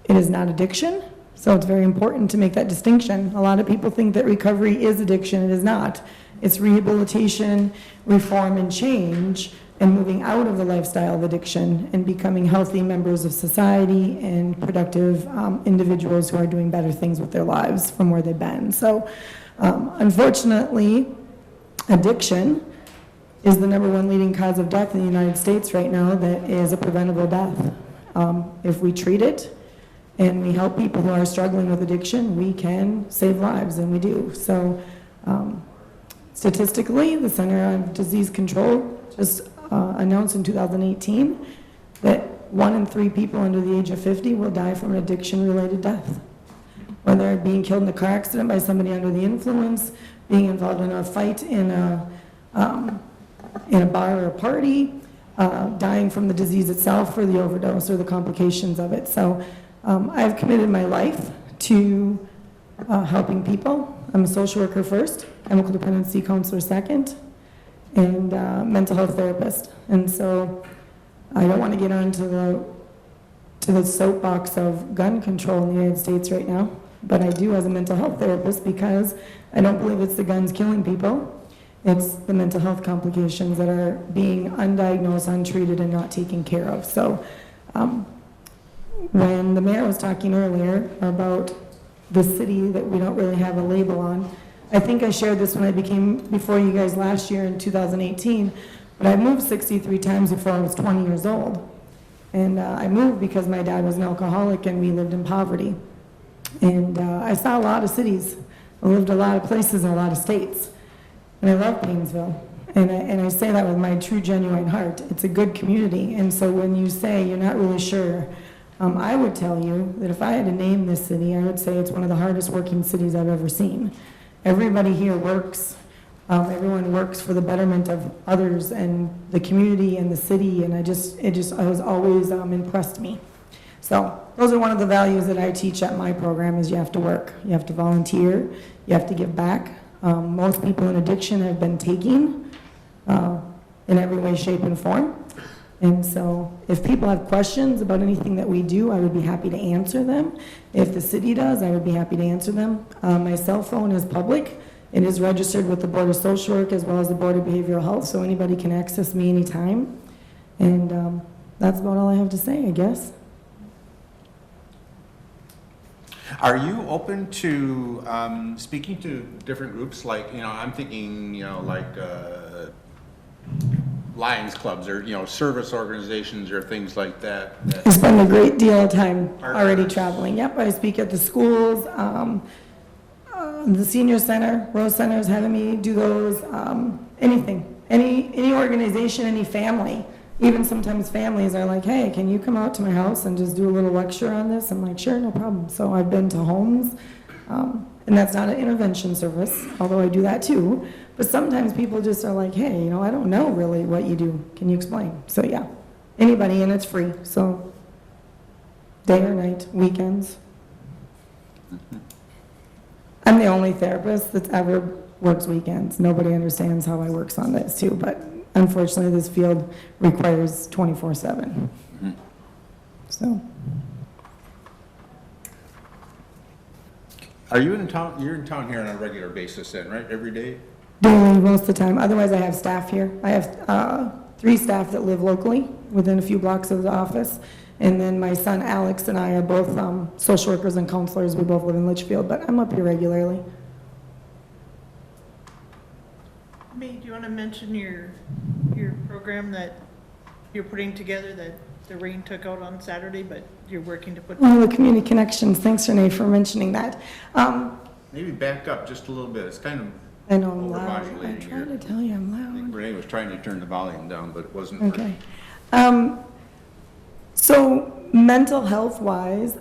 It is not addiction, so it's very important to make that distinction. A lot of people think that recovery is addiction. It is not. It's rehabilitation, reform, and change, and moving out of the lifestyle of addiction and becoming healthy members of society and productive individuals who are doing better things with their lives from where they've been. So unfortunately, addiction is the #1 leading cause of death in the United States right now that is a preventable death. If we treat it and we help people who are struggling with addiction, we can save lives, and we do. So statistically, the Center on Disease Control just announced in 2018 that 1 in 3 people under the age of 50 will die from an addiction-related death. Whether being killed in a car accident by somebody under the influence, being involved in a fight in a bar or a party, dying from the disease itself or the overdose or the complications of it. So I've committed my life to helping people. I'm a social worker first, chemical dependency counselor second, and mental health therapist. And so I don't want to get onto the soapbox of gun control in the United States right now, but I do as a mental health therapist, because I don't believe it's the guns killing people. It's the mental health complications that are being undiagnosed, untreated, and not taken care of. So when the mayor was talking earlier about the city that we don't really have a label on, I think I shared this when I became before you guys last year in 2018, but I moved 63 times before I was 20 years old. And I moved because my dad was an alcoholic and we lived in poverty. And I saw a lot of cities. I lived a lot of places in a lot of states. And I love Painesville. And I say that with my true, genuine heart. It's a good community. And so when you say you're not really sure, I would tell you that if I had to name this city, I would say it's one of the hardest working cities I've ever seen. Everybody here works. Everyone works for the betterment of others and the community and the city. And it has always impressed me. So those are one of the values that I teach at my program is you have to work. You have to volunteer. You have to give back. Most people in addiction have been taking in every way, shape, and form. And so if people have questions about anything that we do, I would be happy to answer them. If the city does, I would be happy to answer them. My cell phone is public. It is registered with the Board of Social Work as well as the Board of Behavioral Health, so anybody can access me anytime. And that's about all I have to say, I guess. Are you open to speaking to different groups? Like, I'm thinking, like Lions clubs or, service organizations or things like that. I spend a great deal of time already traveling. Yep, I speak at the schools, the senior center, Rose Center is having me do those, anything. Any organization, any family. Even sometimes families are like, hey, can you come out to my house and just do a little lecture on this? I'm like, sure, no problem. So I've been to homes, and that's not an intervention service, although I do that too. But sometimes people just are like, hey, I don't know really what you do. Can you explain? So yeah, anybody, and it's free. So day or night, weekends. I'm the only therapist that's ever works weekends. Nobody understands how I works on this too, but unfortunately, this field requires 24/7. So. Are you in town? You're in town here on a regular basis then, right? Every day? Daily, most of the time. Otherwise, I have staff here. I have 3 staff that live locally within a few blocks of the office. And then my son Alex and I are both social workers and counselors. We both live in Litchfield, but I'm up here regularly. May, do you want to mention your program that you're putting together that the rain took out on Saturday, but you're working to put? Well, the community connections. Thanks, Renee, for mentioning that. Maybe back up just a little bit. It's kind of I know I'm loud. I overmodulating try here. to tell you I'm I loud. think Renee was trying to turn the volume down, but it wasn't. Okay. So mental health wise,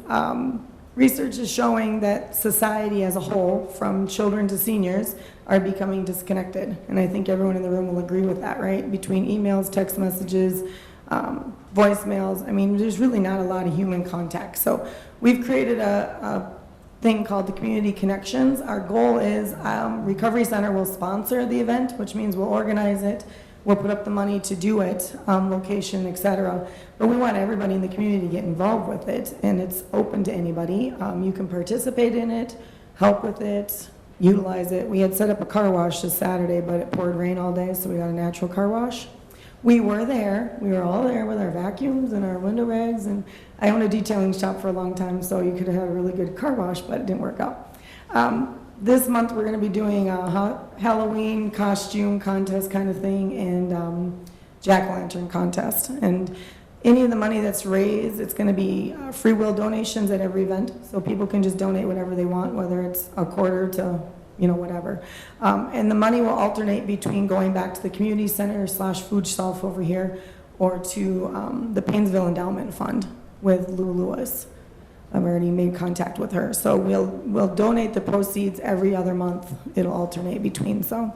research is showing that society as a whole, from children to seniors, are becoming disconnected. And I think everyone in the room will agree with that, right? Between emails, text messages, voicemails, I mean, there's really not a lot of human contact. So we've created a thing called the Community Connections. Our goal is Recovery Center will sponsor the event, which means we'll organize it, we'll put up the money to do it, location, etc. But we want everybody in the community to get involved with it, and it's open to anybody. You can participate in it, help with it, utilize it. We had set up a car wash this Saturday, but it poured rain all day, so we got a natural car wash. We were there, we were all there with our vacuums and our window rags, and I owned a detailing shop for a long time, so you could have had a really good car wash, but it didn't work out. This month, we're gonna be doing a Halloween costume contest kind of thing, and jack-o'-lantern contest. And any of the money that's raised, it's gonna be free will donations at every event, so people can just donate whatever they want, whether it's a quarter to, you know, whatever. And the money will alternate between going back to the community center / food shelf over here, or to the Painesville Endowment Fund with Lou Lewis. I've already made contact with her, so we'll donate the proceeds every other month. It'll alternate between, so.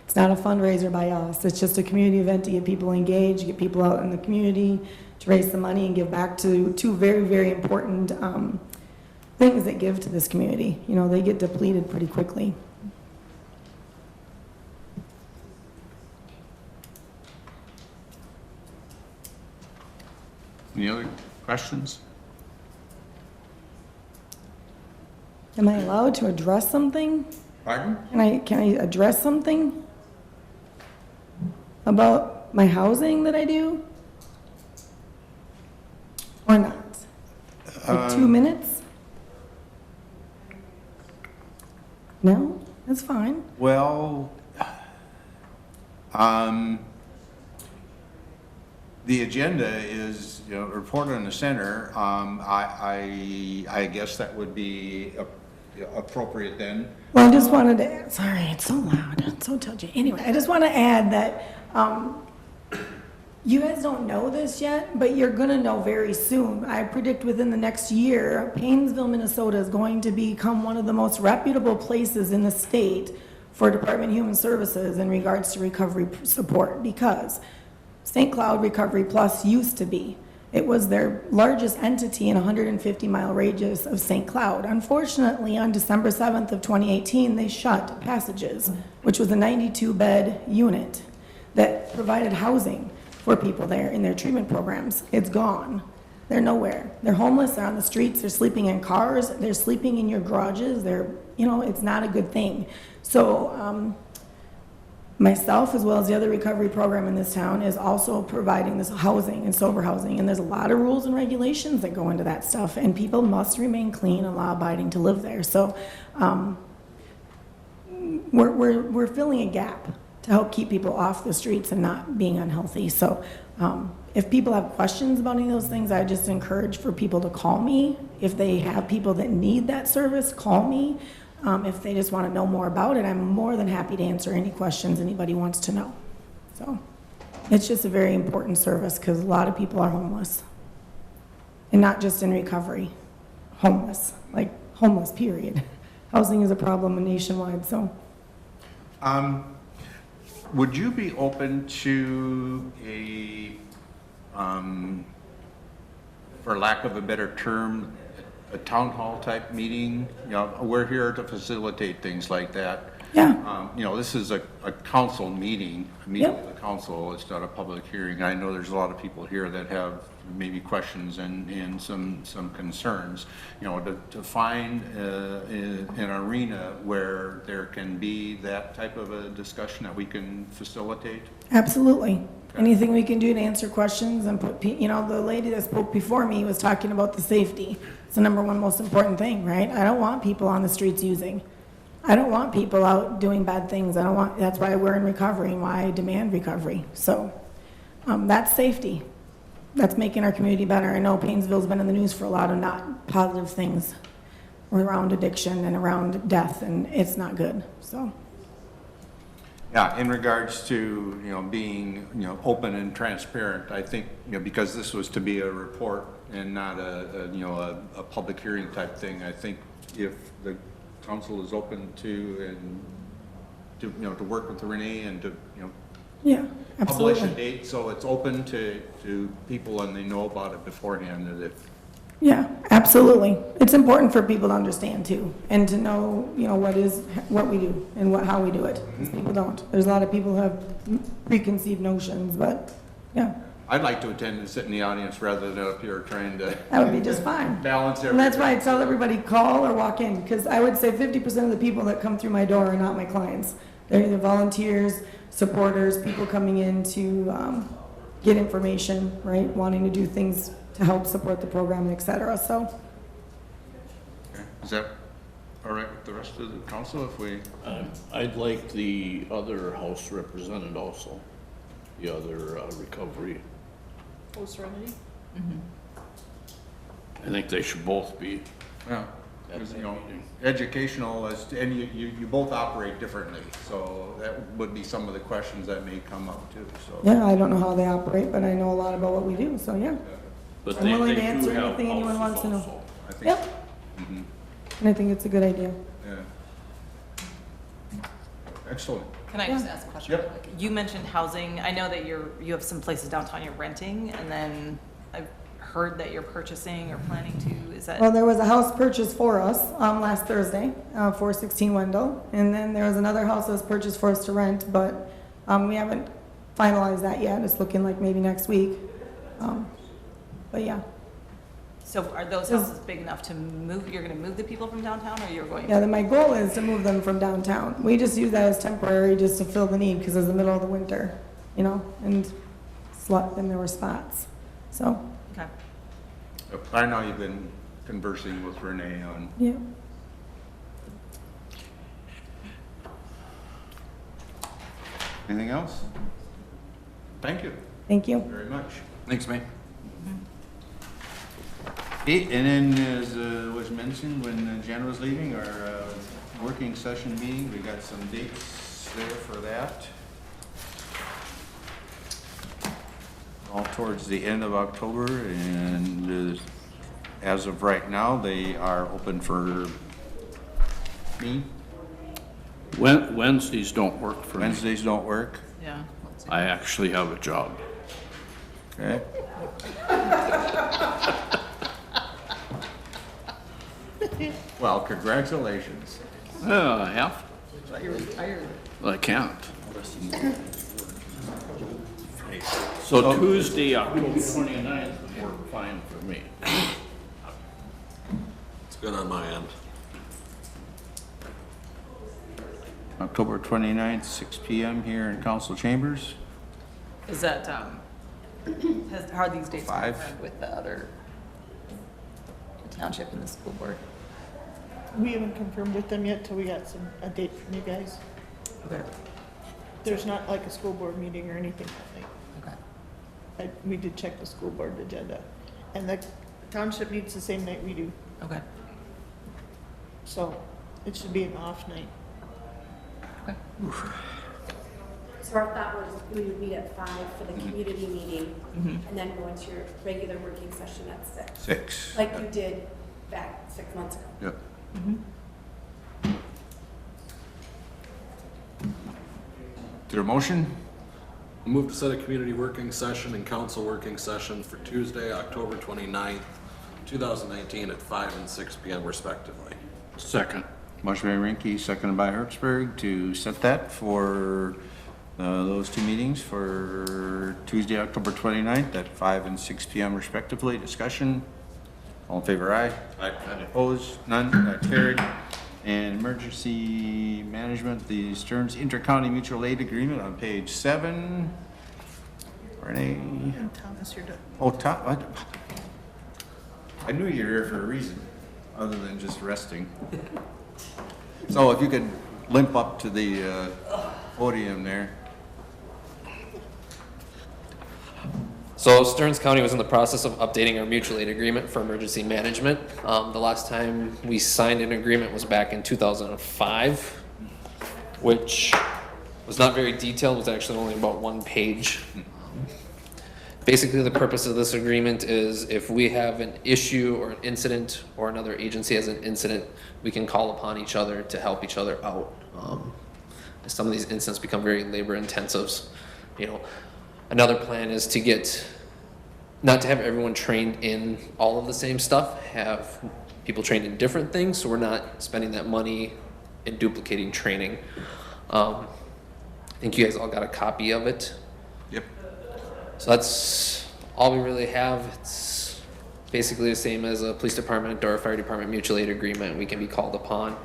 It's not a fundraiser by us, it's just a community event to get people engaged, get people out in the community, to raise the money and give back to two very, very important things that give to this community. You know, they get depleted pretty quickly. Any other questions? Am I allowed to address something? Pardon? Can I address something about my housing that I do? Or not? Like 2 minutes? No? That's fine. Well, the agenda is, you know, report on the center. I guess that would be appropriate then. Well, I just wanted to, sorry, it's so loud, it's so touchy. Anyway, I just want to add that you guys don't know this yet, but you're going to know very soon. I predict within the next year, Painesville, Minnesota is going to become one of the most reputable places in the state for Department of Human Services in regards to recovery support, because St. Cloud Recovery Plus used to be. It was their largest entity in a 150-mile radius of St. Cloud. Unfortunately, on December 7th of 2018, they shut Passages, which was a 92-bed unit that provided housing for people there in their treatment programs. It's gone. They're nowhere. They're homeless, they're on the streets, they're sleeping in cars, they're sleeping in your garages, you know, it's not a good thing. So, myself, as well as the other recovery program in this town, is also providing this housing and sober housing. And there's a lot of rules and regulations that go into that stuff, and people must remain clean and law-abiding to live there. So we're filling a gap to help keep people off the streets and not being unhealthy. So if people have questions about any of those things, I just encourage for people to call me. If they have people that need that service, call me. If they just want to know more about it, I'm more than happy to answer any questions anybody wants to know. So it's just a very important service because a lot of people are homeless. And not just in recovery, homeless, like homeless, period. Housing is a problem nationwide, so. Would you be open to a, for lack of a better term, a town hall type meeting? You know, we're here to facilitate things like that. Yeah. You know, this is a council meeting, a meeting Yep. of the council. It's not a public hearing. I know there's a lot of people here that have maybe questions and some concerns. You know, to find an arena where there can be that type of a discussion that we can facilitate. Absolutely. Anything we can do to answer questions and put, you know, the lady that spoke before me was talking about the safety. It's the number one most important thing, right? I don't want people on the streets using. I don't want people out doing bad things. That's why we're in recovery and why I demand recovery. So that's safety. That's making our community better. I know Painesville's been in the news for a lot of not positive things around addiction and around death, and it's not good, so. Yeah, in regards to, you know, being, you know, open and transparent, I think, you know, because this was to be a report and not a public hearing type thing, I think if the council is open to and to, you know, to work with Renee and to, you know, Yeah, publish a absolutely. date so it's open to people and they know about it beforehand, that if. Yeah, absolutely. It's important for people to understand too, and to know, you know, what we do and how we do it, because people don't. There's a lot of people who have preconceived notions, but, yeah. I'd like to attend and sit in the audience rather than up here trying to That would be just fine. balance everything. And that's why I tell everybody, call or walk in, because I would say 50% of the people that come through my door are not my clients. They're either volunteers, supporters, people coming in to get information, right, wanting to do things to help support the program, et cetera, so. Okay. Is that all right with the rest of the council if we? I'd like the other house represented also, the other recovery. Post remedy? I think they should both be. Yeah, because, you know, educational, and you both operate differently, so that would be some of the questions that may come up too, so. Yeah, I don't know how they operate, but I know a lot about what we do, so yeah. But I'm they willing to do answer have anything anyone houses wants to know. also. I think, Yep. And I think it's a good idea. yeah. Excellent. Can I just ask a question? Yep. real quick? You mentioned housing. I know that you have some places downtown you're renting, and then I've heard that you're purchasing or planning to, is that? Well, there was a house purchased for us last Thursday, 416 Wendell, and then there was another house that was purchased for us to rent, but we haven't finalized that yet. It's looking like maybe next week. But yeah, So are those houses big enough to move, you're gonna move the people from downtown, or you're going? yeah. Then my goal is to move them from downtown. We just use that as temporary, just to fill the need, because it's the middle of the winter, you know, and then there were spots. So Okay. I know you've been conversing with Renee on. yeah. Anything else? Thank you Thank you. very much. Thanks, mate. Okay, and then as was mentioned when Jen was leaving, our working session meeting, we got some dates there for that. All towards the end of October, and as of right now, they are open for me. Wednesdays don't work for me. Wednesdays don't work, Yeah. I actually have a job. okay? Well, congratulations. I have to. But you're retired. Well, I can't. So Tuesday, October 29th would work fine for me. It's good on my end. October 29th, 6 PM here in council chambers. Is that, how are these dates 5. confirmed with the other township and the school board? We haven't confirmed with them yet till we got a date from you guys. Okay. There's not like a school board meeting or anything that night. Okay. We did check the school board agenda. And the township meets the same night we do, Okay. so it should be an off night. Okay. So our thought was we would meet at 5 for the community meeting, and then go into your regular working session at 6, 6. like you did back 6 months ago. Yep. Is there a motion? I'll move to set a community working session and council working session for Tuesday, October 29th, 2019 at 5 and 6 p.m. respectively. Second. Motion by Rinky, seconded by Hertzberg to set that for those two meetings for Tuesday, October 29th at 5 and 6 PM respectively. Discussion. All in favor, aye. Aye. Opposed? None. That carried. And emergency management, the Stearns Intercounty Mutual Aid Agreement on page 7. Renee. And Thomas, you're done. Oh, Tom, I knew you were here for a reason, other than just resting. So if you could limp up to the podium there. So Stearns County was in the process of updating our mutual aid agreement for emergency management. The last time we signed an agreement was back in 2005, which was not very detailed, was actually only about 1 page. Basically, the purpose of this agreement is if we have an issue or an incident, or another agency has an incident, we can call upon each other to help each other out. Some of these incidents become very labor intensive. You know, another plan is to get, not to have everyone trained in all of the same stuff, have people trained in different things, so we're not spending that money in duplicating training. I think you guys all got a copy of it. Yep. So that's all we really have. It's basically the same as a police department or a fire department mutual aid agreement. We can be called upon.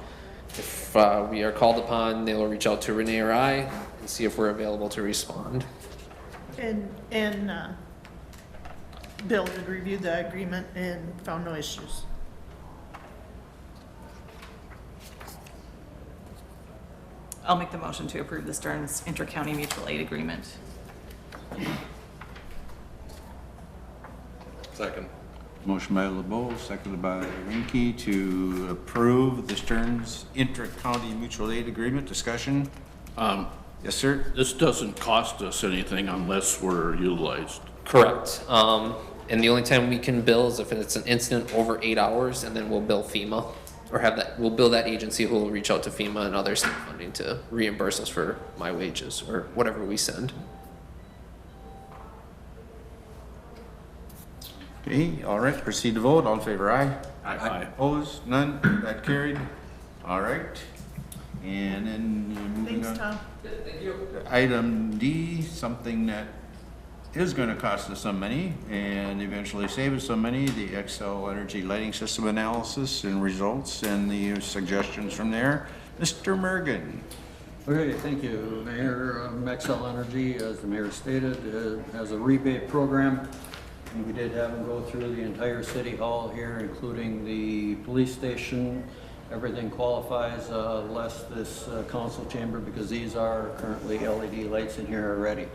If we are called upon, they will reach out to Renee or I and see if we're available to respond. And Bill did review the agreement and found no issues. I'll make the motion to approve the Stearns Intercounty Mutual Aid Agreement. Second. Motion by LeBeau, seconded by Rinky to approve the Stearns Inter-County Mutual Aid Agreement. Discussion? Yes, sir? This doesn't cost us anything unless we're utilized. Correct. And the only time we can bill is if it's an incident over 8 hours, and then we'll bill FEMA, or we'll bill that agency who will reach out to FEMA and other state funding to reimburse us for my wages or whatever we send. Okay, all right, proceed to vote. All in favor, aye? Aye. Opposed? None? That carried. All right. And then moving Thanks, on. Tom. to Item D, something that is gonna cost us some money and eventually save us some money, the Xcel Energy Lighting System analysis and results and the suggestions from there. Mr. Mergen. Okay, thank you, Mayor. Xcel Energy, as the mayor stated, has a rebate program. And we did have them go through the entire city hall here, including the police station. Everything qualifies, less this council chamber, because these are currently LED lights in here already.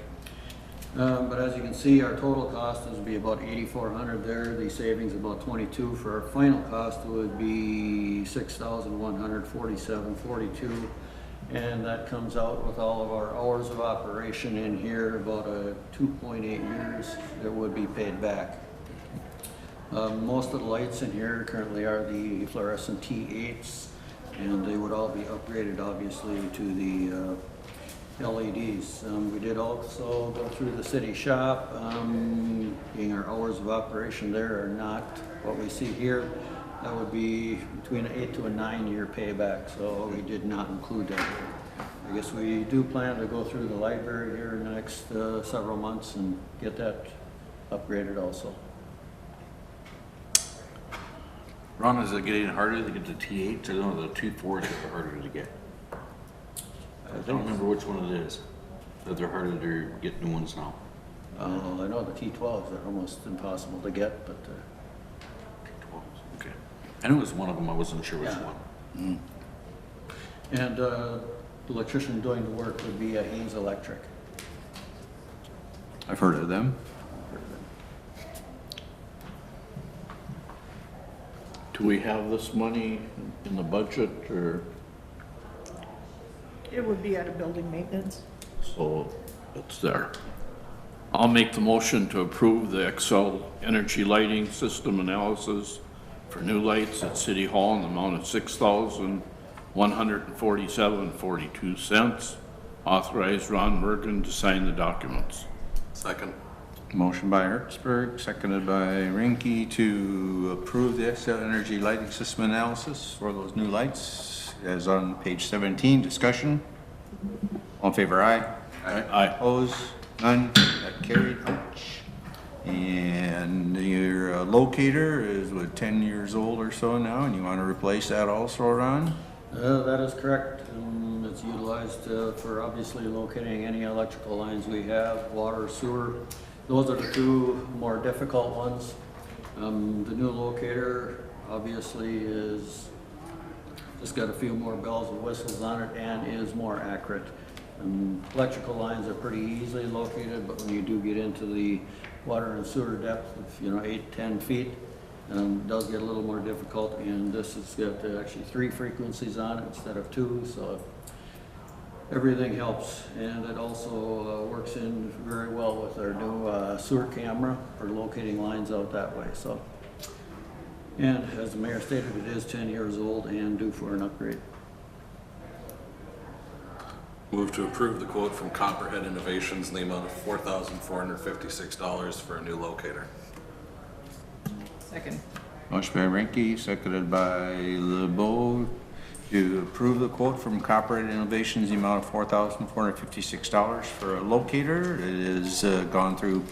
But as you can see, our total cost is be about $8,400 there. The savings about $22. For our final cost would be $6,147.42. And that comes out with all of our hours of operation in here, about 2.8 years that would be paid back. Most of the lights in here currently are the fluorescent T8s, and they would all be upgraded obviously to the LEDs. We did also go through the city shop, being our hours of operation there are not what we see here. That would be between an 8 to a 9 year payback, so we did not include that. I guess we do plan to go through the library here in the next several months and get that upgraded also. Ron, is it getting harder to get the T8s? I know the T4s are harder to get. I don't remember which one it is, that they're harder to get new ones now. I know the T12s are almost impossible to get, but T12s, okay. I knew it was one of them, I wasn't sure which Yeah. one. and the electrician doing the work would be Haynes Electric. I've heard of them. Do we have this money in the budget, or It would be out of building maintenance. so it's there? I'll make the motion to approve the Xcel Energy Lighting System analysis for new lights at City Hall in the amount of $6,147.42. Authorize Ron Mergen to sign the documents. Second. Motion by Hertzberg, seconded by Rinky to approve the Xcel Energy Lighting System analysis for those new lights as on page 17. Discussion? All in favor, aye? Aye. Opposed? None? That carried. Ouch. And your locator is what, 10 years old or so now, and you want to replace that also, Ron? That is correct. It's utilized for obviously locating any electrical lines we have, water, sewer. Those are the two more difficult ones. The new locator obviously is just got a few more bells and whistles on it and is more accurate. Electrical lines are pretty easily located, but when you do get into the water and sewer depth of 8-10 feet, it does get a little more difficult. And this has got actually 3 frequencies on it instead of 2, so everything helps. And it also works in very well with our new sewer camera for locating lines out that way. So, and as the mayor stated, it is 10 years old and due for an upgrade. Move to approve the quote from Copperhead Innovations in the amount of $4,456 for a new locator. Second. Motion by Rinky, seconded by LeBeau. to approve the quote from Copyright Innovations, the amount of $4,456 for a locator. It is gone through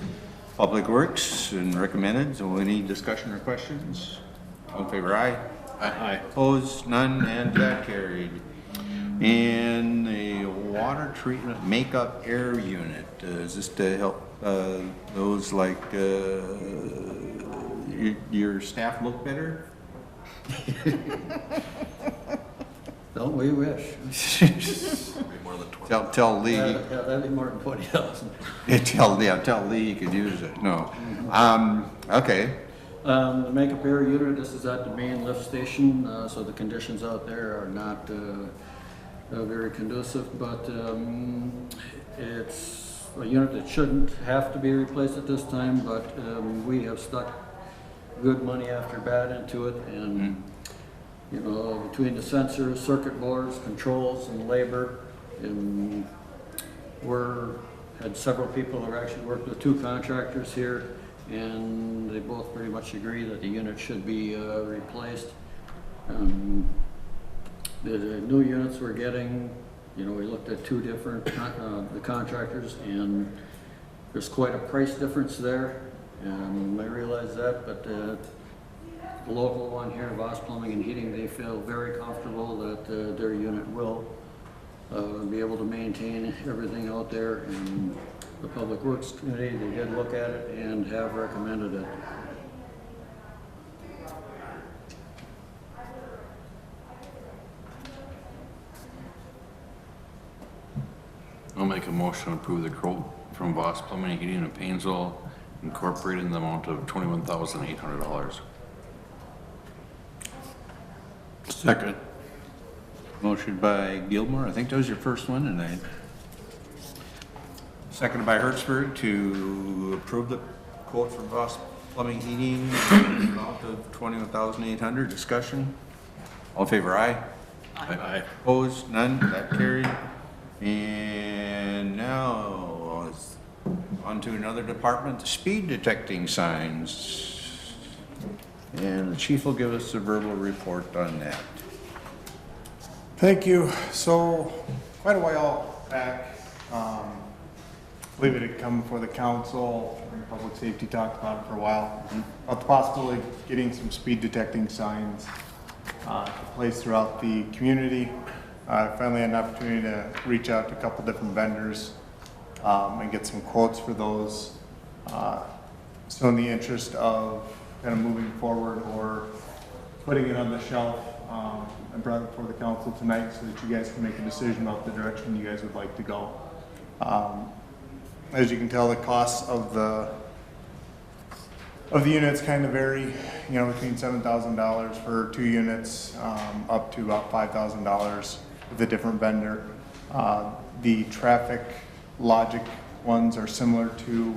Public Works and recommended. So any discussion or questions? All in favor, aye. Aye. Opposed, none, and that carried. And the water treatment makeup air unit, is this to help those like your staff look better? Don't we wish? More than 20. Tell Lee. Yeah, that'd be more than 20,000. Tell Lee you could use it. No. Okay. The makeup air unit, this is at the main lift station, so the conditions out there are not very conducive, but it's a unit that shouldn't have to be replaced at this time, but we have stuck good money after bad into it, and you know, between the sensors, circuit boards, controls, and labor, and had several people who actually worked with 2 contractors here, and they both pretty much agree that the unit should be replaced. The new units we're getting, you know, we looked at 2 different the contractors, and there's quite a price difference there, and I realize that, but the local one here, Voss Plumbing and Heating, they feel very comfortable that their unit will be able to maintain everything out there, and the Public Works Committee, they did look at it and have recommended it. I'll make a motion to approve the quote from Voss Plumbing and Heating in Painesville, Incorporated, in the amount of $21,800. Second. Motion by Gilmore, I think that was your first one, and I seconded by Hertzberg to approve the quote for Voss Plumbing Heating, amount of $21,800. Discussion. All in favor, aye. Aye. Opposed, none, that carried. And now, on to another department, speed detecting signs. And the chief will give us a verbal report on that. Thank you. So, quite a while back, I believe it had come before the council, and public safety talked about it for a while, about the possibility of getting some speed detecting signs placed throughout the community. I finally had an opportunity to reach out to a couple different vendors and get some quotes for those. So in the interest of kind of moving forward or putting it on the shelf, I brought it before the council tonight so that you guys can make a decision about the direction you guys would like to go. As you can tell, the costs of the units kind of vary, you know, between $7,000 for 2 units up to about $5,000 with a different vendor. The traffic logic ones are similar to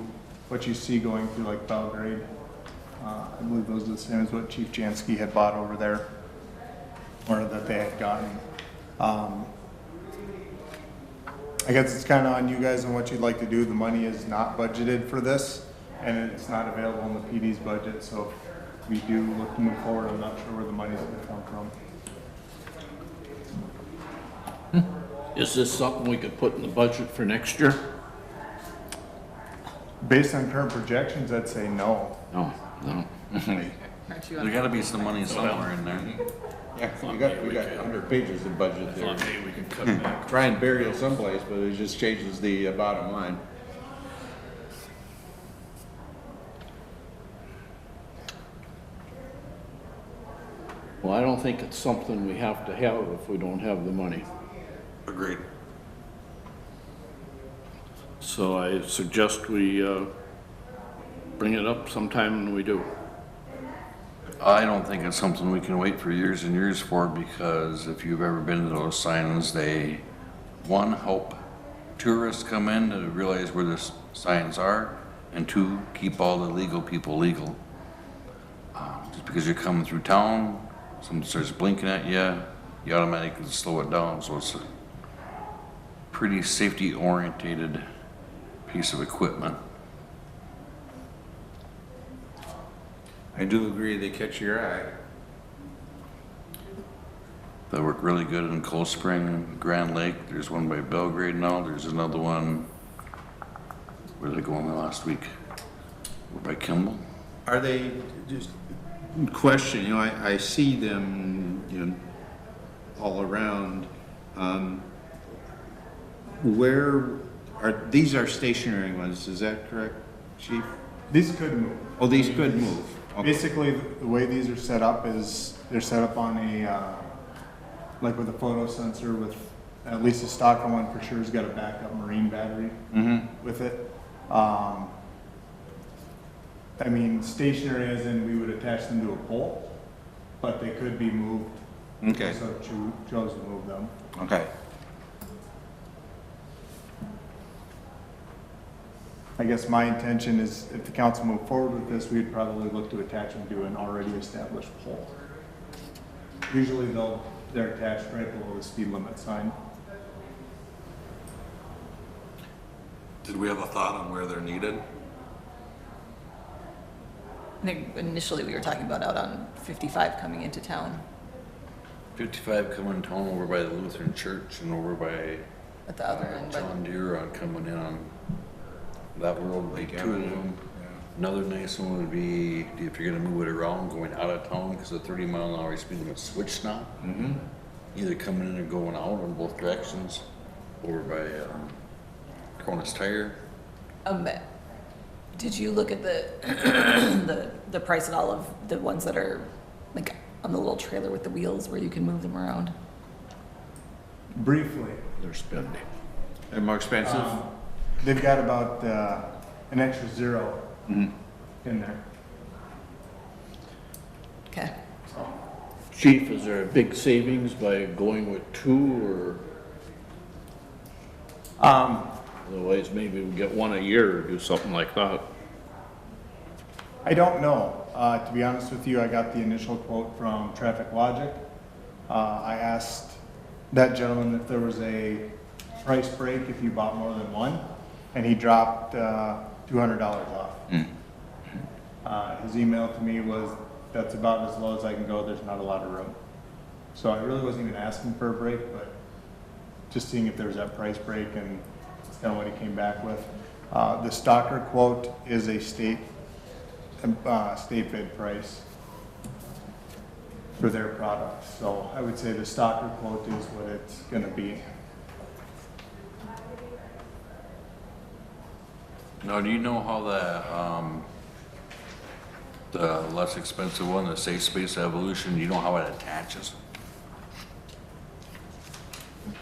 what you see going through like Belgrade. I believe those are the same as what Chief Jansky had bought over there, or that they had gotten. I guess it's kind of on you guys and what you'd like to do. The money is not budgeted for this, and it's not available in the PD's budget, so if we do look to move forward, I'm not sure where the money's gonna come from. Is this something we could put in the budget for next year? Based on current projections, I'd say no. No. Aren't you There on? gotta be some money somewhere in there. Yeah, we got 100 pages of budget there. Thought maybe we could cut back. Try and bury it someplace, but it just changes the bottom line. Well, I don't think it's something we have to have if we don't have the money. Agreed. So I suggest we bring it up sometime when we do. I don't think it's something we can wait for years and years for, because if you've ever been to those signs, they, one, help tourists come in to realize where the signs are, and 2, keep all the legal people legal. Just because you're coming through town, someone starts blinking at you, you automatically slow it down, so it's a pretty safety-orientated piece of equipment. I do agree they catch your eye. that work really good in Cold Spring, Grand Lake. There's one by Belgrade now. There's another one, where did they go on last week? By Kimball. Are they, just question, I see them, all around. Where these are stationary ones, is that correct, Chief? These could move. Oh, these could move. Okay. Basically, the way these are set up is they're set up on a, like with a photo sensor with, at least the stocker one for sure has got a backup marine battery with it. I mean, stationary as in we would attach them to a pole, but they could be moved. Okay. So chose to move them. Okay. I guess my intention is if the council moved forward with this, we'd probably look to attach them to an already established pole. Usually they're attached right below the speed limit sign. Did we have a thought on where they're needed? I think initially we were talking about out on 55 coming into town 55 coming down over by the Lutheran Church and over by at the other end. John Deere on coming in on that road, like two of them. Another nice one would be if you're gonna move it around, going out of town, because the 30-mile-an-hour speed limit switch now. Either coming in or going out in both directions, over by Cronus Tire. Did you look at the the price at all of the ones that are like on the little trailer with the wheels where you can move them around? Briefly. They're spending. They're more expensive? They've got about an extra zero in there. Okay. Chief, is there a big savings by going with two, or otherwise maybe we'll get one a year or do something like that? I don't know. To be honest with you, I got the initial quote from Traffic Logic. I asked that gentleman if there was a price break if you bought more than one, and he dropped $200 off. His email to me was, that's about as low as I can go, there's not a lot of room. So I really wasn't even asking for a break, but just seeing if there was that price break, and that's kind of what he came back with. The stalker quote is a state bid price for their product. So I would say the stalker quote is what it's gonna be. Now, do you know how the less expensive one, the Safe Space Evolution, do you know how it attaches?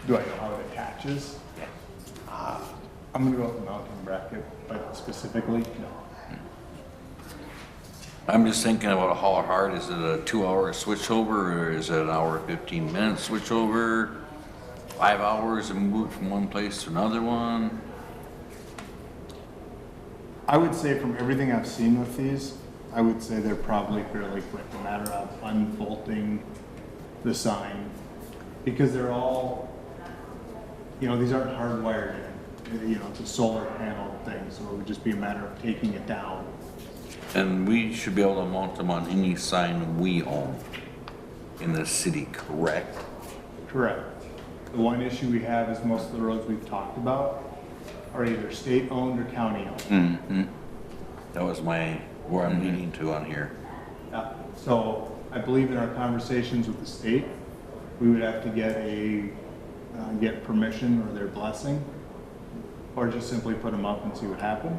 Do I know how it attaches? I'm gonna go with the mounting bracket, but specifically, no. I'm just thinking about how hard, is it a 2-hour switchover, or is it an hour, 15-minute switchover? 5 hours and move from one place to another one? I would say from everything I've seen with these, I would say they're probably fairly quick, no matter of unbolting the sign. Because they're all, these aren't hardwired in. It's a solar panel thing, so it would just be a matter of taking it down. And we should be able to mount them on any sign we own in the city, correct? Correct. The one issue we have is most of the roads we've talked about are either state-owned or county-owned. That was where I'm leading to on here. So I believe in our conversations with the state, we would have to get permission or their blessing, or just simply put them up and see what happens.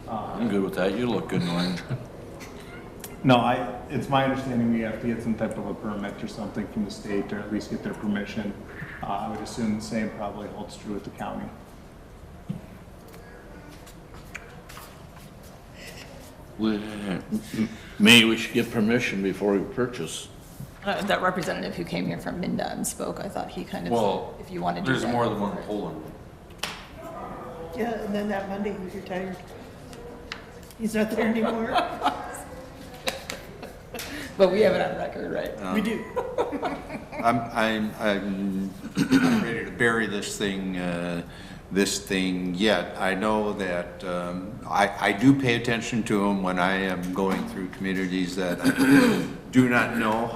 I'm good with that. You look good in orange. No, it's my understanding we have to get some type of a permit or something from the state, or at least get their permission. I would assume the same probably holds true with the county. Maybe we should get permission before we purchase. That representative who came here from Minda and spoke, I thought he kind of, Well, if you want to do that. there's more than one Poland. Yeah, and then that Monday he retired. He's not there anymore. But we have it on record, right? We do. I'm ready to bury this thing yet. I know that I do pay attention to them when I am going through communities that do not know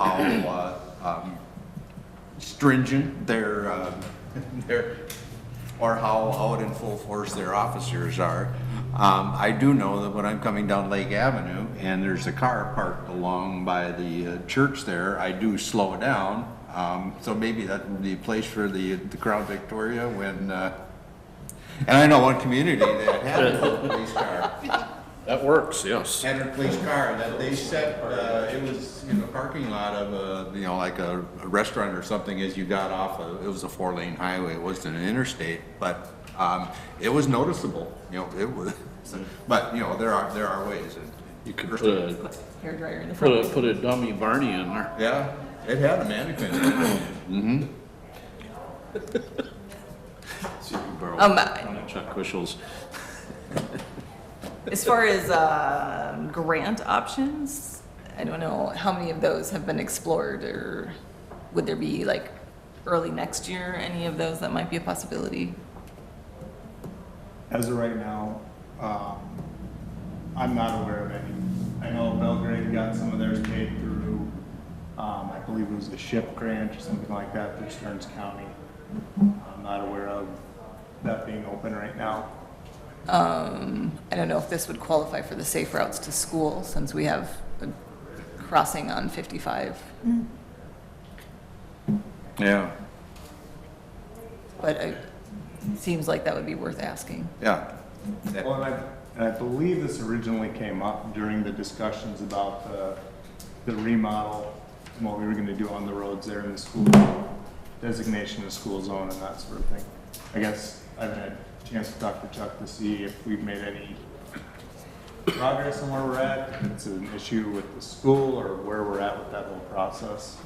stringent their or how out in full force their officers are. I do know that when I'm coming down Lake Avenue and there's a car parked along by the church there, I do slow down. So maybe that would be a place for the Crown Victoria when, and I know one community that had a police car. That works, yes. Had a police car that they set, it was in the parking lot of a, like a restaurant or something as you got off it was a 4-lane highway, it wasn't an interstate, but, it was noticeable, it was, but, there are ways. You could put a, Hairdryer in the front. put a dummy Barney in there. Yeah, it had a mannequin in it. See if you borrow Chuck Cushels. As far as grant options, I don't know how many of those have been explored, or would there be like early next year, any of those that might be a possibility? As of right now, I'm not aware of any. I know Belgrade got some of theirs paid through, I believe it was a SHIP grant or something like that through Stearns County. I'm not aware of that being open right now. I don't know if this would qualify for the safe routes to school, since we have a crossing on 55. Yeah, But it seems like that would be worth asking. yeah. Well, and I believe this originally came up during the discussions about the remodel and what we were gonna do on the roads there in the school, designation of school zone and that sort of thing. I guess I haven't had a chance to talk to Chuck to see if we've made any progress on where we're at, if it's an issue with the school or where we're at with that whole process.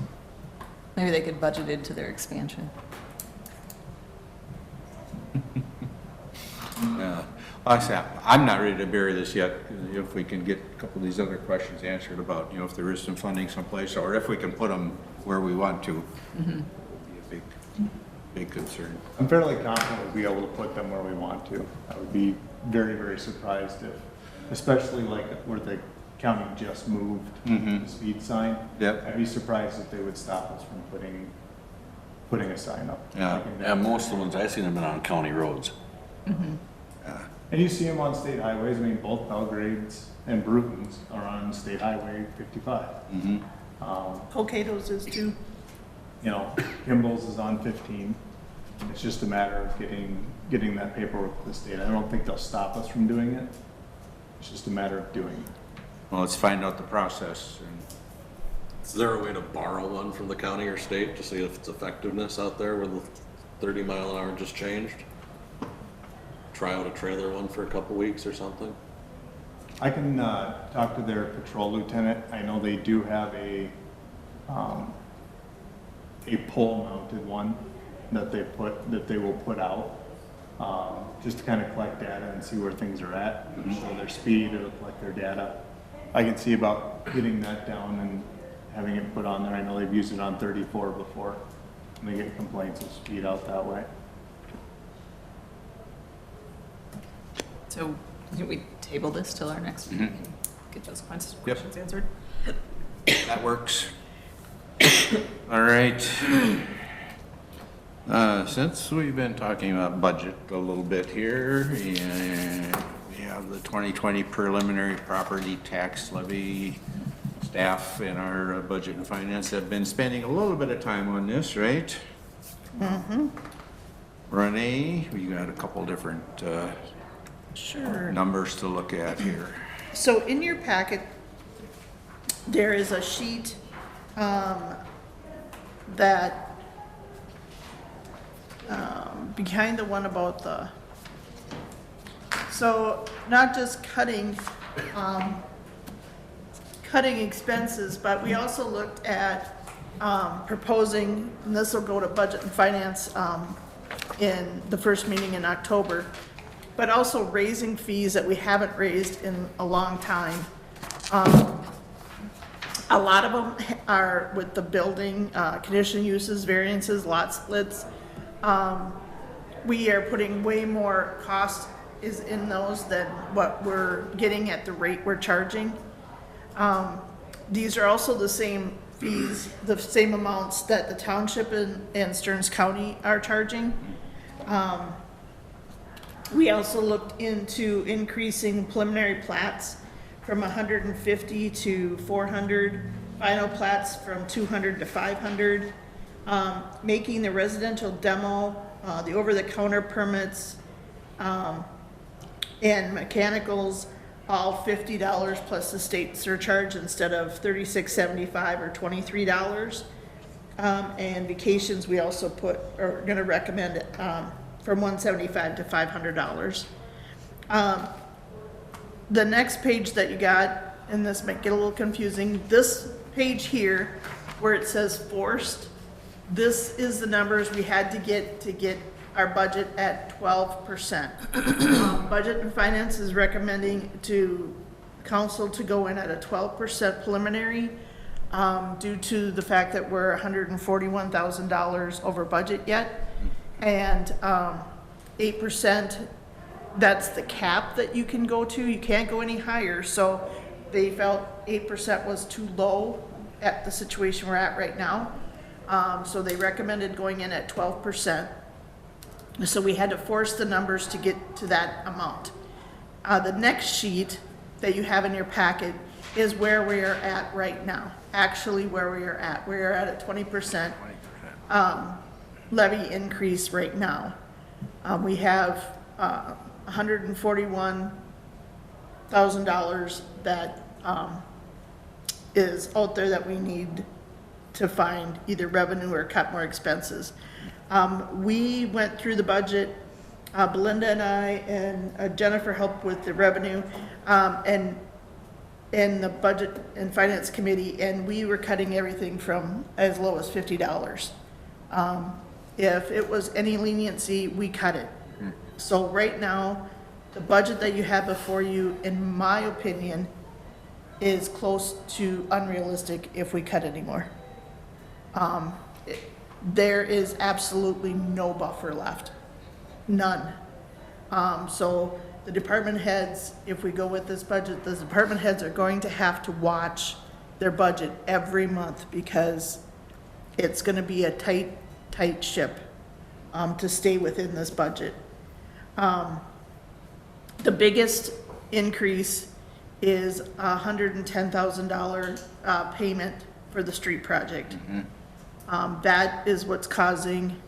Maybe they could budget into their expansion. Yeah, like I said, I'm not ready to bury this yet. If we can get a couple of these other questions answered about, if there is some funding someplace, or if we can put them where we want to, would be a big concern. I'm fairly confident we'll be able to put them where we want to. I would be very, very surprised if, especially like where the county just moved the speed sign. Yep. I'd be surprised if they would stop us from putting a sign up. Yeah. Like in Yeah, most of the ones I've seen have been on county roads. And you see them on state highways. I mean, both Belgrades and Bruton's are on State Highway 55. Hokato's is too. Kimball's is on 15. It's just a matter of getting that paperwork to the state. I don't think they'll stop us from doing it. It's just a matter of doing it. Well, let's find out the process. Is there a way to borrow one from the county or state to see if its effectiveness out there where the 30 mile an hour just changed? Try out a trailer one for a couple weeks or something? I can talk to their patrol lieutenant. I know they do have a pole-mounted one that they will put out, just to kind of collect data and see where things are at. So their speed, it'll collect their data. I can see about getting that down and having it put on there. I know they've used it on 34 before, and they get complaints of speed out that way. So, can we table this till our next meeting? Get those questions answered? That works. All right. Since we've been talking about budget a little bit here, and we have the 2020 preliminary property tax levy. Staff in our budget and finance have been spending a little bit of time on this, right? Renee, we got a couple different Sure. numbers to look at here. So in your packet, there is a sheet that behind the one about so not just cutting expenses, but we also looked at proposing, and this will go to budget and finance in the first meeting in October, but also raising fees that we haven't raised in a long time. A lot of them are with the building, conditional uses, variances, lot splits. We are putting way more cost is in those than what we're getting at the rate we're charging. These are also the same fees, the same amounts that the township and Stearns County are charging. We also looked into increasing preliminary plats from 150 to 400, final plats from 200 to 500, making the residential demo, the over-the-counter permits, and mechanicals all $50 plus the state surcharge instead of $36.75 or $23. And vacations, we also are gonna recommend from $175 to $500. The next page that you got, and this might get a little confusing, this page here where it says forced, this is the numbers we had to get our budget at 12%. Budget and Finance is recommending to council to go in at a 12% preliminary due to the fact that we're $141,000 over budget yet. And 8%, that's the cap that you can go to. You can't go any higher. So they felt 8% was too low at the situation we're at right now. So they recommended going in at 12%. So we had to force the numbers to get to that amount. The next sheet that you have in your packet is where we are at right now. Actually where we are at. We are at a 20% levy increase right now. We have $141,000 that is out there that we need to find either revenue or cut more expenses. We went through the budget, Belinda and I and Jennifer helped with the revenue and the Budget and Finance Committee, and we were cutting everything from as low as $50. If it was any leniency, we cut it. So right now, the budget that you have before you, in my opinion, is close to unrealistic if we cut anymore. There is absolutely no buffer left, none. So the department heads, if we go with this budget, the department heads are going to have to watch their budget every month because it's gonna be a tight ship to stay within this budget. The biggest increase is a $110,000 payment for the street project. That is what's causing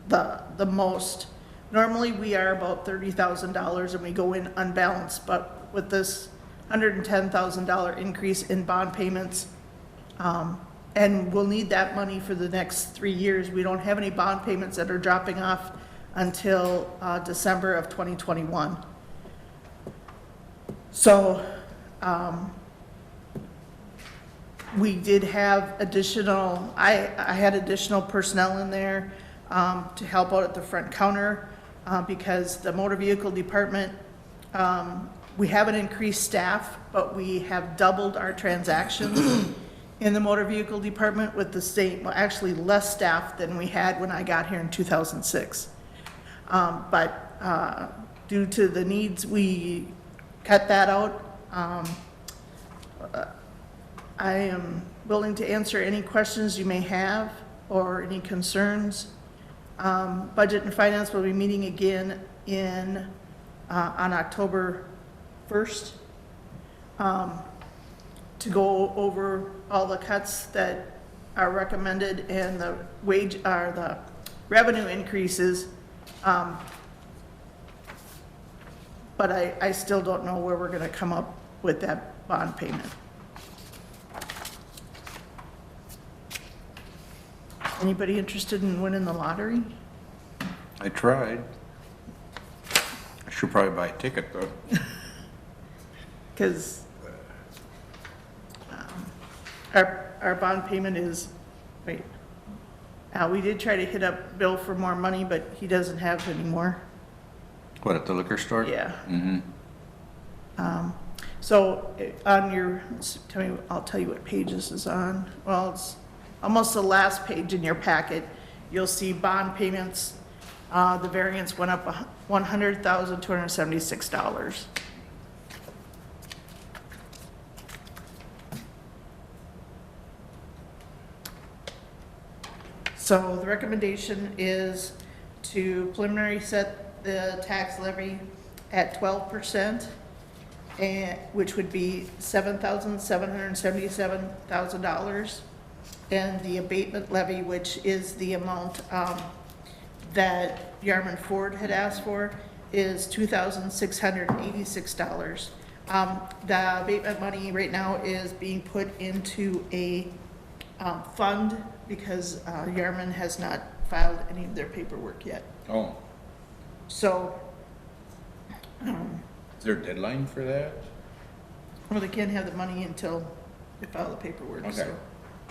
the most. Normally, we are about $30,000 and we go in unbalanced, but with this $110,000 increase in bond payments, and we'll need that money for the next 3 years. We don't have any bond payments that are dropping off until December of 2021. So we did have additional, I had additional personnel in there to help out at the front counter because the motor vehicle department, we haven't increased staff, but we have doubled our transactions in the motor vehicle department with the same, well, actually less staff than we had when I got here in 2006. But due to the needs, we cut that out. I am willing to answer any questions you may have or any concerns. Budget and Finance will be meeting again on October 1st to go over all the cuts that are recommended and the the revenue increases. But I still don't know where we're going to come up with that bond payment. Anybody interested in winning the lottery? I tried. I should probably buy a ticket though. Because our bond payment is, wait, we did try to hit up Bill for more money, but he doesn't have any more. What, at the liquor store? Yeah. Mm-hmm. So on your, I'll tell you what page this is on. Well, it's almost the last page in your packet. You'll see bond payments. The variance went up $100,276. So the recommendation is to preliminary set the tax levy at 12%, and, which would be $7,777,000. And the abatement levy, which is the amount that Yarmouth Ford had asked for, is $2,686. The abatement money right now is being put into a fund because Yarmouth has not filed any of their paperwork yet. Oh, So, is there a deadline for that? well, they can't have the money until they file the paperwork, Okay. so.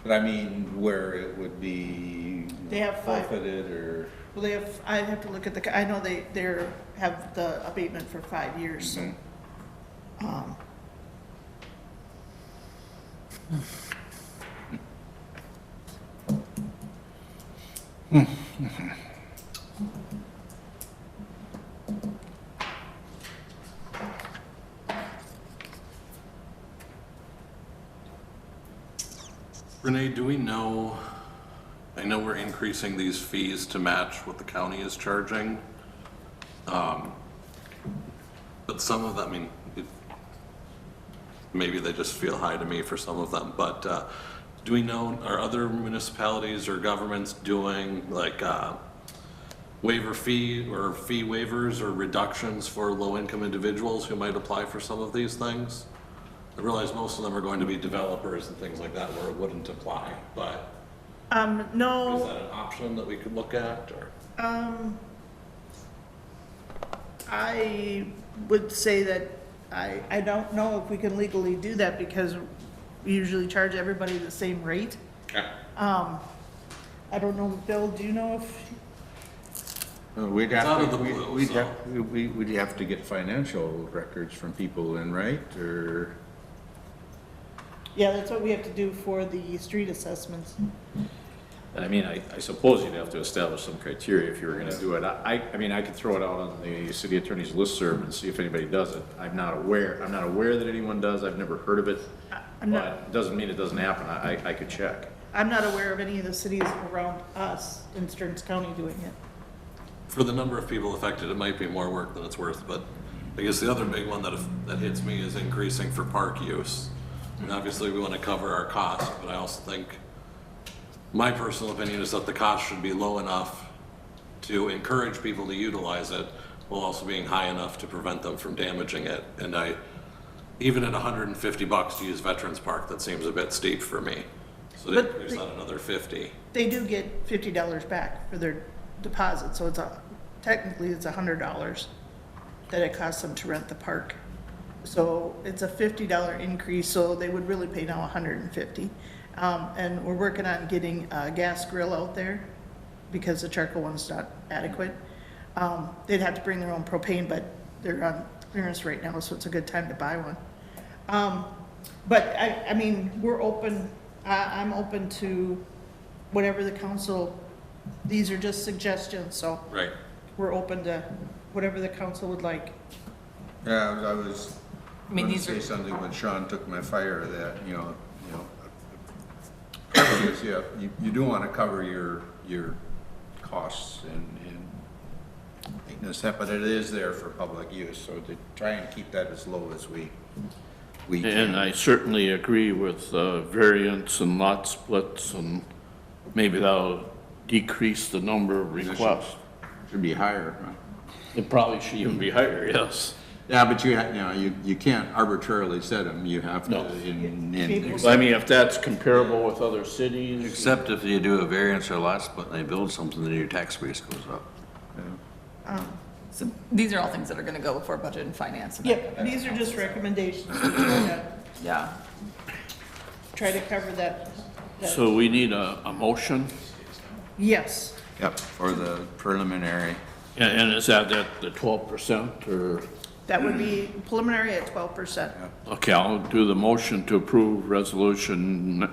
But I mean, where it would be They have 5. forfeited or? Well, they have, I have to look at I know they're have the abatement for 5 years, so. Mhm. Renee, do we know, I know we're increasing these fees to match what the county is charging. But some of them, I mean, maybe they just feel high to me for some of them, but do we know, are other municipalities or governments doing like waiver fee or fee waivers or reductions for low-income individuals who might apply for some of these things? I realize most of them are going to be developers and things like that where it wouldn't apply, but is No, that an option that we could look at, or? I would say that I don't know if we can legally do that because we usually charge everybody the same rate. Okay. I don't know, Bill, do you know if, We'd It's out have of to, the blue, we'd so- have, we'd have to get financial records from people in, right? Or, yeah, that's what we have to do for the street assessments. I mean, I suppose you'd have to establish some criteria if you were gonna do it. I mean, I could throw it out on the city attorney's listserv and see if anybody does it. I'm not aware that anyone does, I've never heard of it, I'm not, but it doesn't mean it doesn't happen, I could check. I'm not aware of any of the cities around us in Stearns County doing it. For the number of people affected, it might be more work than it's worth, but I guess the other big one that hits me is increasing for park use. And obviously, we want to cover our costs, but I also think, my personal opinion is that the cost should be low enough to encourage people to utilize it, while also being high enough to prevent them from damaging it. And even at $150 to use Veterans Park, that seems a bit steep for me. So to But increase that another 50. They do get $50 back for their deposit, so technically it's $100 that it costs them to rent the park. So it's a $50 increase, so they would really pay now $150. And we're working on getting a gas grill out there because the charcoal one's not adequate. They'd have to bring their own propane, but they're on clearance right now, so it's a good time to buy one. But I mean, we're open, I'm open to whatever the council, these are just suggestions, so Right. we're open to whatever the council would like. yeah, I was I mean, gonna these say are, something when Sean took my fire that, is, yeah, you do wanna cover your costs and maintenance, but it is there for public use, so to try and keep that as low as we And can. I certainly agree with variance and lot splits, and maybe that'll decrease the number of requests. Should be higher, huh? It probably should even be higher, yes. Yeah, but you can't arbitrarily set them, you have to, No. in. I mean, if that's comparable with other cities. Except if you do a variance or lot split and they build something, then your tax base goes up. so these are all things that are gonna go before budget and finance. and Yep, these are just recommendations. Yeah, Try to cover that. So we need a motion, Yes, Yep, for the preliminary. and is that at the 12% or? that would be preliminary at 12%. Okay, I'll do the motion to approve resolution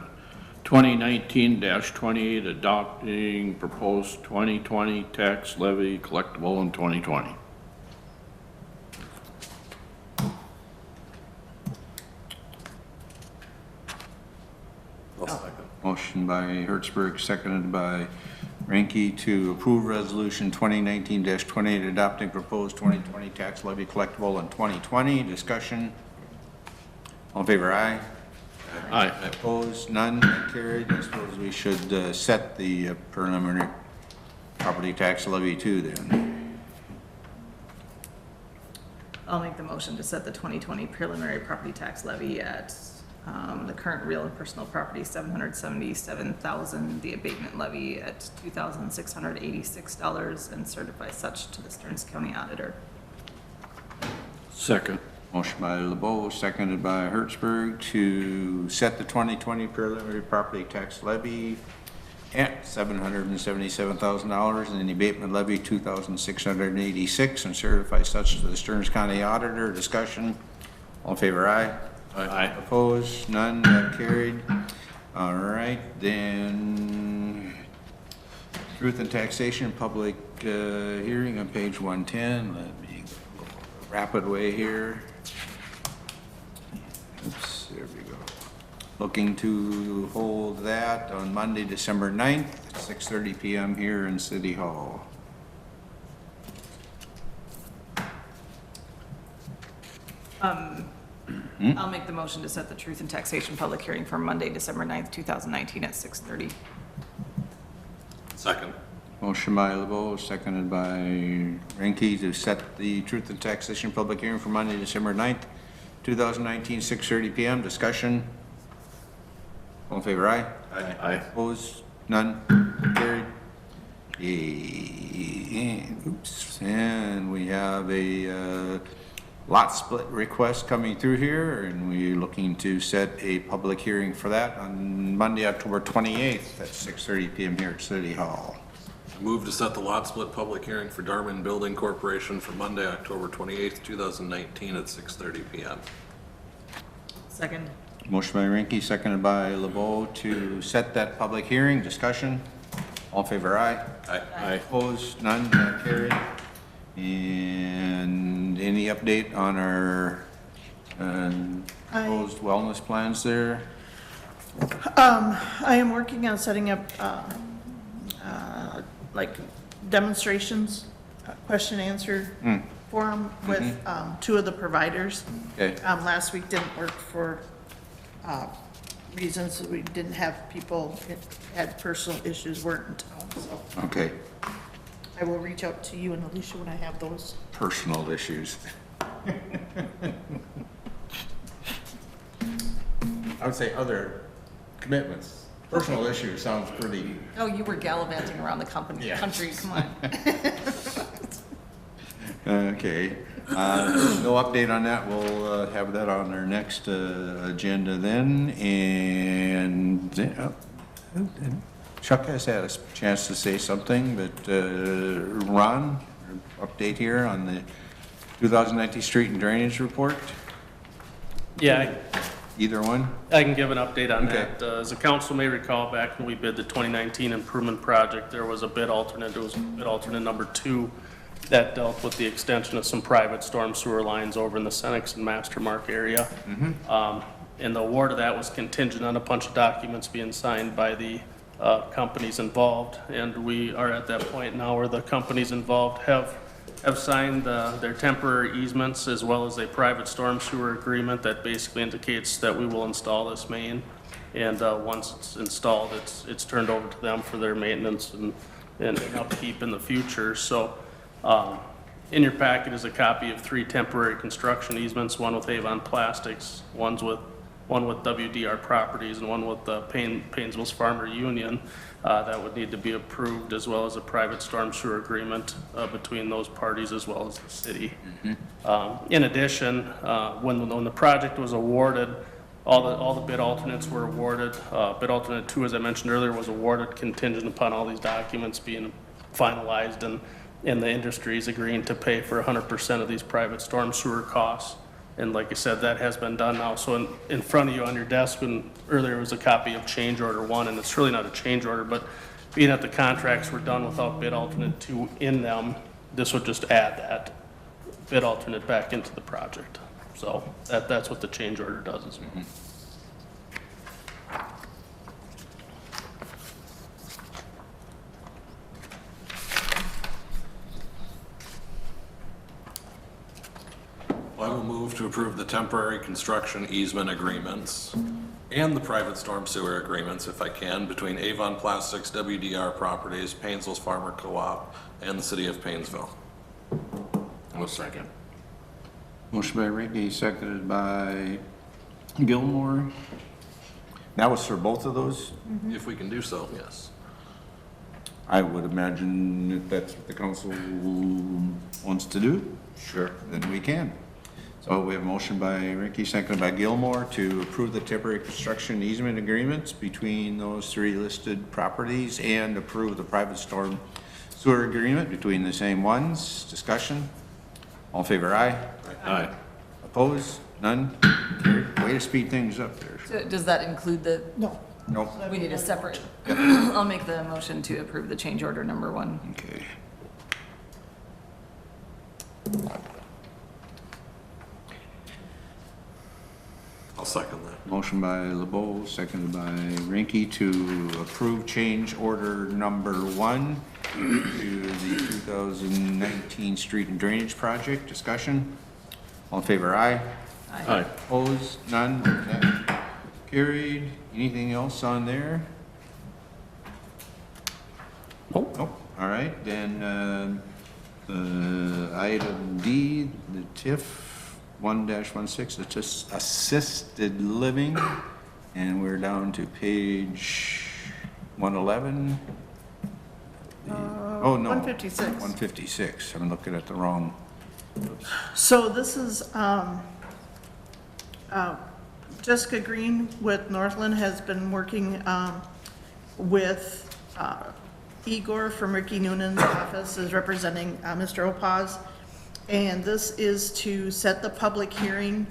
2019-28 adopting proposed 2020 tax levy collectible in 2020. I'll second. Motion by Hertzberg, seconded by Ranky to approve resolution 2019-28 adopting proposed 2020 tax levy collectible in 2020. Discussion. All in favor, aye. Aye. Opposed, none, that carried. I suppose we should set the preliminary property tax levy too then. I'll make the motion to set the 2020 preliminary property tax levy at the current real and personal property, $777,000, the abatement levy at $2,686, and certify such to the Stearns County Auditor. Second. Motion by LeBeau, seconded by Hertzberg to set the 2020 preliminary property tax levy at $777,000 and the abatement levy $2,686 and certify such to the Stearns County Auditor. Discussion. All in favor, aye. Aye. Opposed, none, that carried. All right, then Truth and Taxation Public Hearing on page 110. Let me go a rapid way here. Oops, there we go. Looking to hold that on Monday, December 9th at 6:30 PM here in City Hall. I'll make the motion to set the Truth and Taxation public hearing for Monday, December 9th, 2019 at 6:30. Second. Motion by LeBeau, seconded by Ranky to set the Truth and Taxation public hearing for Monday, December 9th, 2019, 6:30 PM. Discussion. All in favor, aye. Aye. Opposed? None? Carried? Oops. And we have a lot split request coming through here, and we're looking to set a public hearing for that on Monday, October 28th at 6:30 PM here at City Hall. Move to set the lot split public hearing for Darman Building Corporation for Monday, October 28th, 2019 at 6:30 PM. Second. Motion by Ranky, seconded by LeBeau to set that public hearing. Discussion. All in favor, aye. Aye. Aye. Opposed? None? That carried. And any update on our proposed wellness plans there? I am working on setting up, like demonstrations, question answer forum with, two of the providers. Okay. Last week didn't work for, reasons that we didn't have people, had personal issues, weren't in town, so. Okay. I will reach out to you and Alicia when I have those. Personal issues. I would say other commitments. Personal issues sounds pretty. Oh, you were gallivanting around the country, come on. Okay. No update on that. We'll have that on our next agenda then. And Chuck has had a chance to say something, but Ron, update here on the 2019 street and drainage report? Yeah, Either one? I can give an update on Okay. that. As the council may recall, back when we bid the 2019 improvement project, there was a bid alternate. It was bid alternate number 2 that dealt with the extension of some private storm sewer lines over in the Senex and Mastermark area. And the award of that was contingent on a bunch of documents being signed by the companies involved. And we are at that point now where the companies involved have signed their temporary easements as well as a private storm sewer agreement that basically indicates that we will install this main. And once it's installed, it's turned over to them for their maintenance and upkeep in the future. So in your packet is a copy of 3 temporary construction easements, one with Avon Plastics, one with WDR Properties, and one with Painesville's Farmer Union that would need to be approved, as well as a private storm sewer agreement between those parties as well as the city. In addition, when the project was awarded, all the bid alternates were awarded. Bid alternate 2, as I mentioned earlier, was awarded contingent upon all these documents being finalized and the industries agreeing to pay for 100% of these private storm sewer costs. And like I said, that has been done now. So in front of you on your desk, and earlier was a copy of change order 1, and it's really not a change order, but being that the contracts were done without bid alternate 2 in them, this would just add that bid alternate back into the project. So that's what the change order does as well. to approve the temporary construction easement agreements and the private storm sewer agreements, if I can, between Avon Plastics, WDR Properties, Painesville's Farmer Co-op, and the city of Painesville. I'll second. Motion by Ricky, seconded by Gilmore. That was for both of those? If we can do so, yes. I would imagine if that's what the council wants to do, Sure. then we can. So we have a motion by Ricky, seconded by Gilmore to approve the temporary construction easement agreements between those three listed properties and approve the private storm sewer agreement between the same ones. Discussion? All in favor, aye? Aye. Opposed? None? Carried. Way to speed things up there. So does that include the, No. Nope. we need a separate, I'll make the motion to approve the change order number 1. Okay. I'll second that. Motion by LeBeau, seconded by Rinky to approve change order number 1 to the 2019 street and drainage project. Discussion? All in favor, aye? Aye. Opposed? None? That carried. Anything else on there? Nope. Nope. All right, then, item D, the TIF 1-16, it's just assisted living, and we're down to page 111. Oh, no. 156. 156, I'm looking at the wrong. So this is, Jessica Green with Northland has been working, with, Igor from Ricky Noonan's office is representing, Mr. Opaz. And this is to set the public hearing,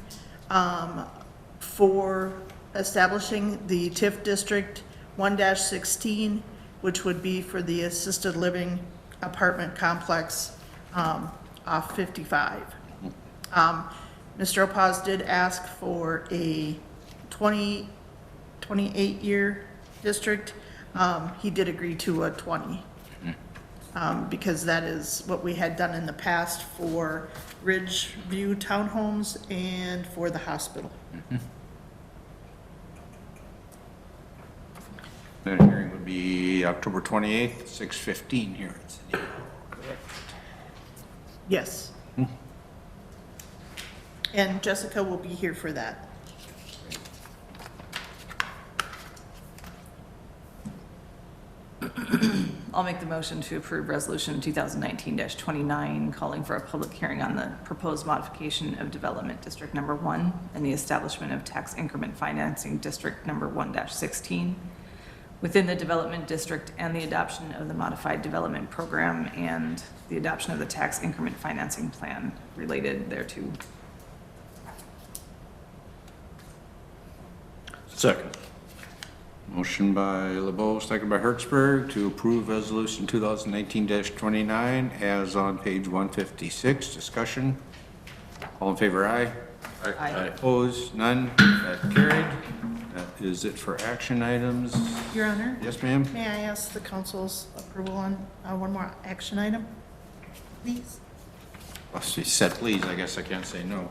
for establishing the TIF District 1-16, which would be for the assisted living apartment complex, off 55. Mr. Opaz did ask for a 28-year district. He did agree to a 20, because that is what we had done in the past for Ridgeview Townhomes and for the hospital. The hearing would be October 28th, 6:15 here at City Hall. Correct. Yes. And Jessica will be here for that. I'll make the motion to approve resolution 2019-29, calling for a public hearing on the proposed modification of development district number 1 and the establishment of tax increment financing district number 1-16 within the development district, and the adoption of the modified development program and the adoption of the tax increment financing plan related thereto. Second. Motion by LeBeau, second by Hertzberg to approve resolution 2019-29 as on page 156. Discussion? All in favor, aye? Aye. Opposed? None? That carried. That is it for action items. Your Honor? Yes, ma'am? May I ask the council's approval on one more action item, please? Well, she said please, I guess I can't say no.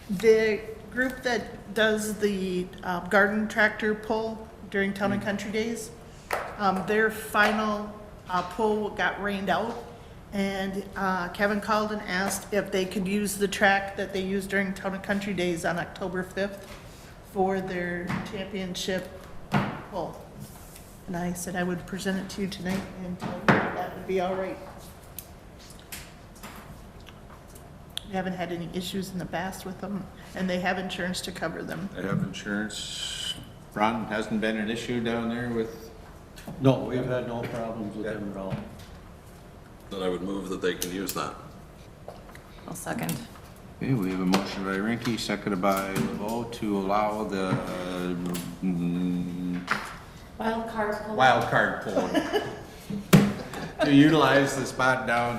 The group that does the garden tractor pull during Town and Country Days, their final pull got rained out, and Kevin called and asked if they could use the track that they used during Town and Country Days on October 5th for their championship pull. And I said I would present it to you tonight, and that would be all right. We haven't had any issues in the past with them, and they have insurance to cover them. They have insurance. Ron, hasn't been an issue down there with? No, we've had no problems with them at all. Then I would move that they can use that. I'll second. Okay, we have a motion by Rinky, seconded by LeBeau to allow the Wild card pull. wild card pulling to utilize the spot down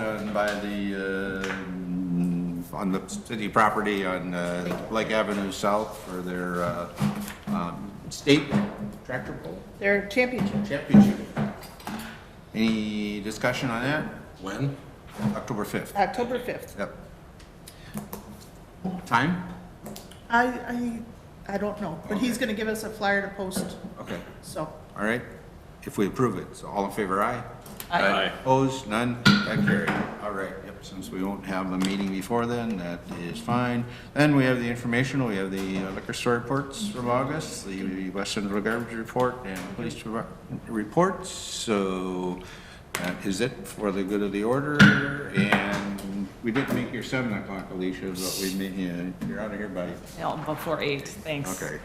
on the city property on Lake Avenue South for their state tractor pull Their championship. championship. Any discussion on that? When? October 5th. October 5th. Yep. Time? I don't know, but he's gonna give us a flyer to post, Okay, so. all right. If we approve it, so all in favor, aye? Aye. Opposed, none, that carried. All right, yep, since we won't have a meeting before then, that is fine. Then we have the informational, we have the liquor store reports from August, the West Central Garbage Report, and police reports. So that is it for the good of the order, and we didn't make your 7 o'clock, Alicia, but we made, yeah, you're out of here, buddy. Yeah, before 8, thanks. Okay.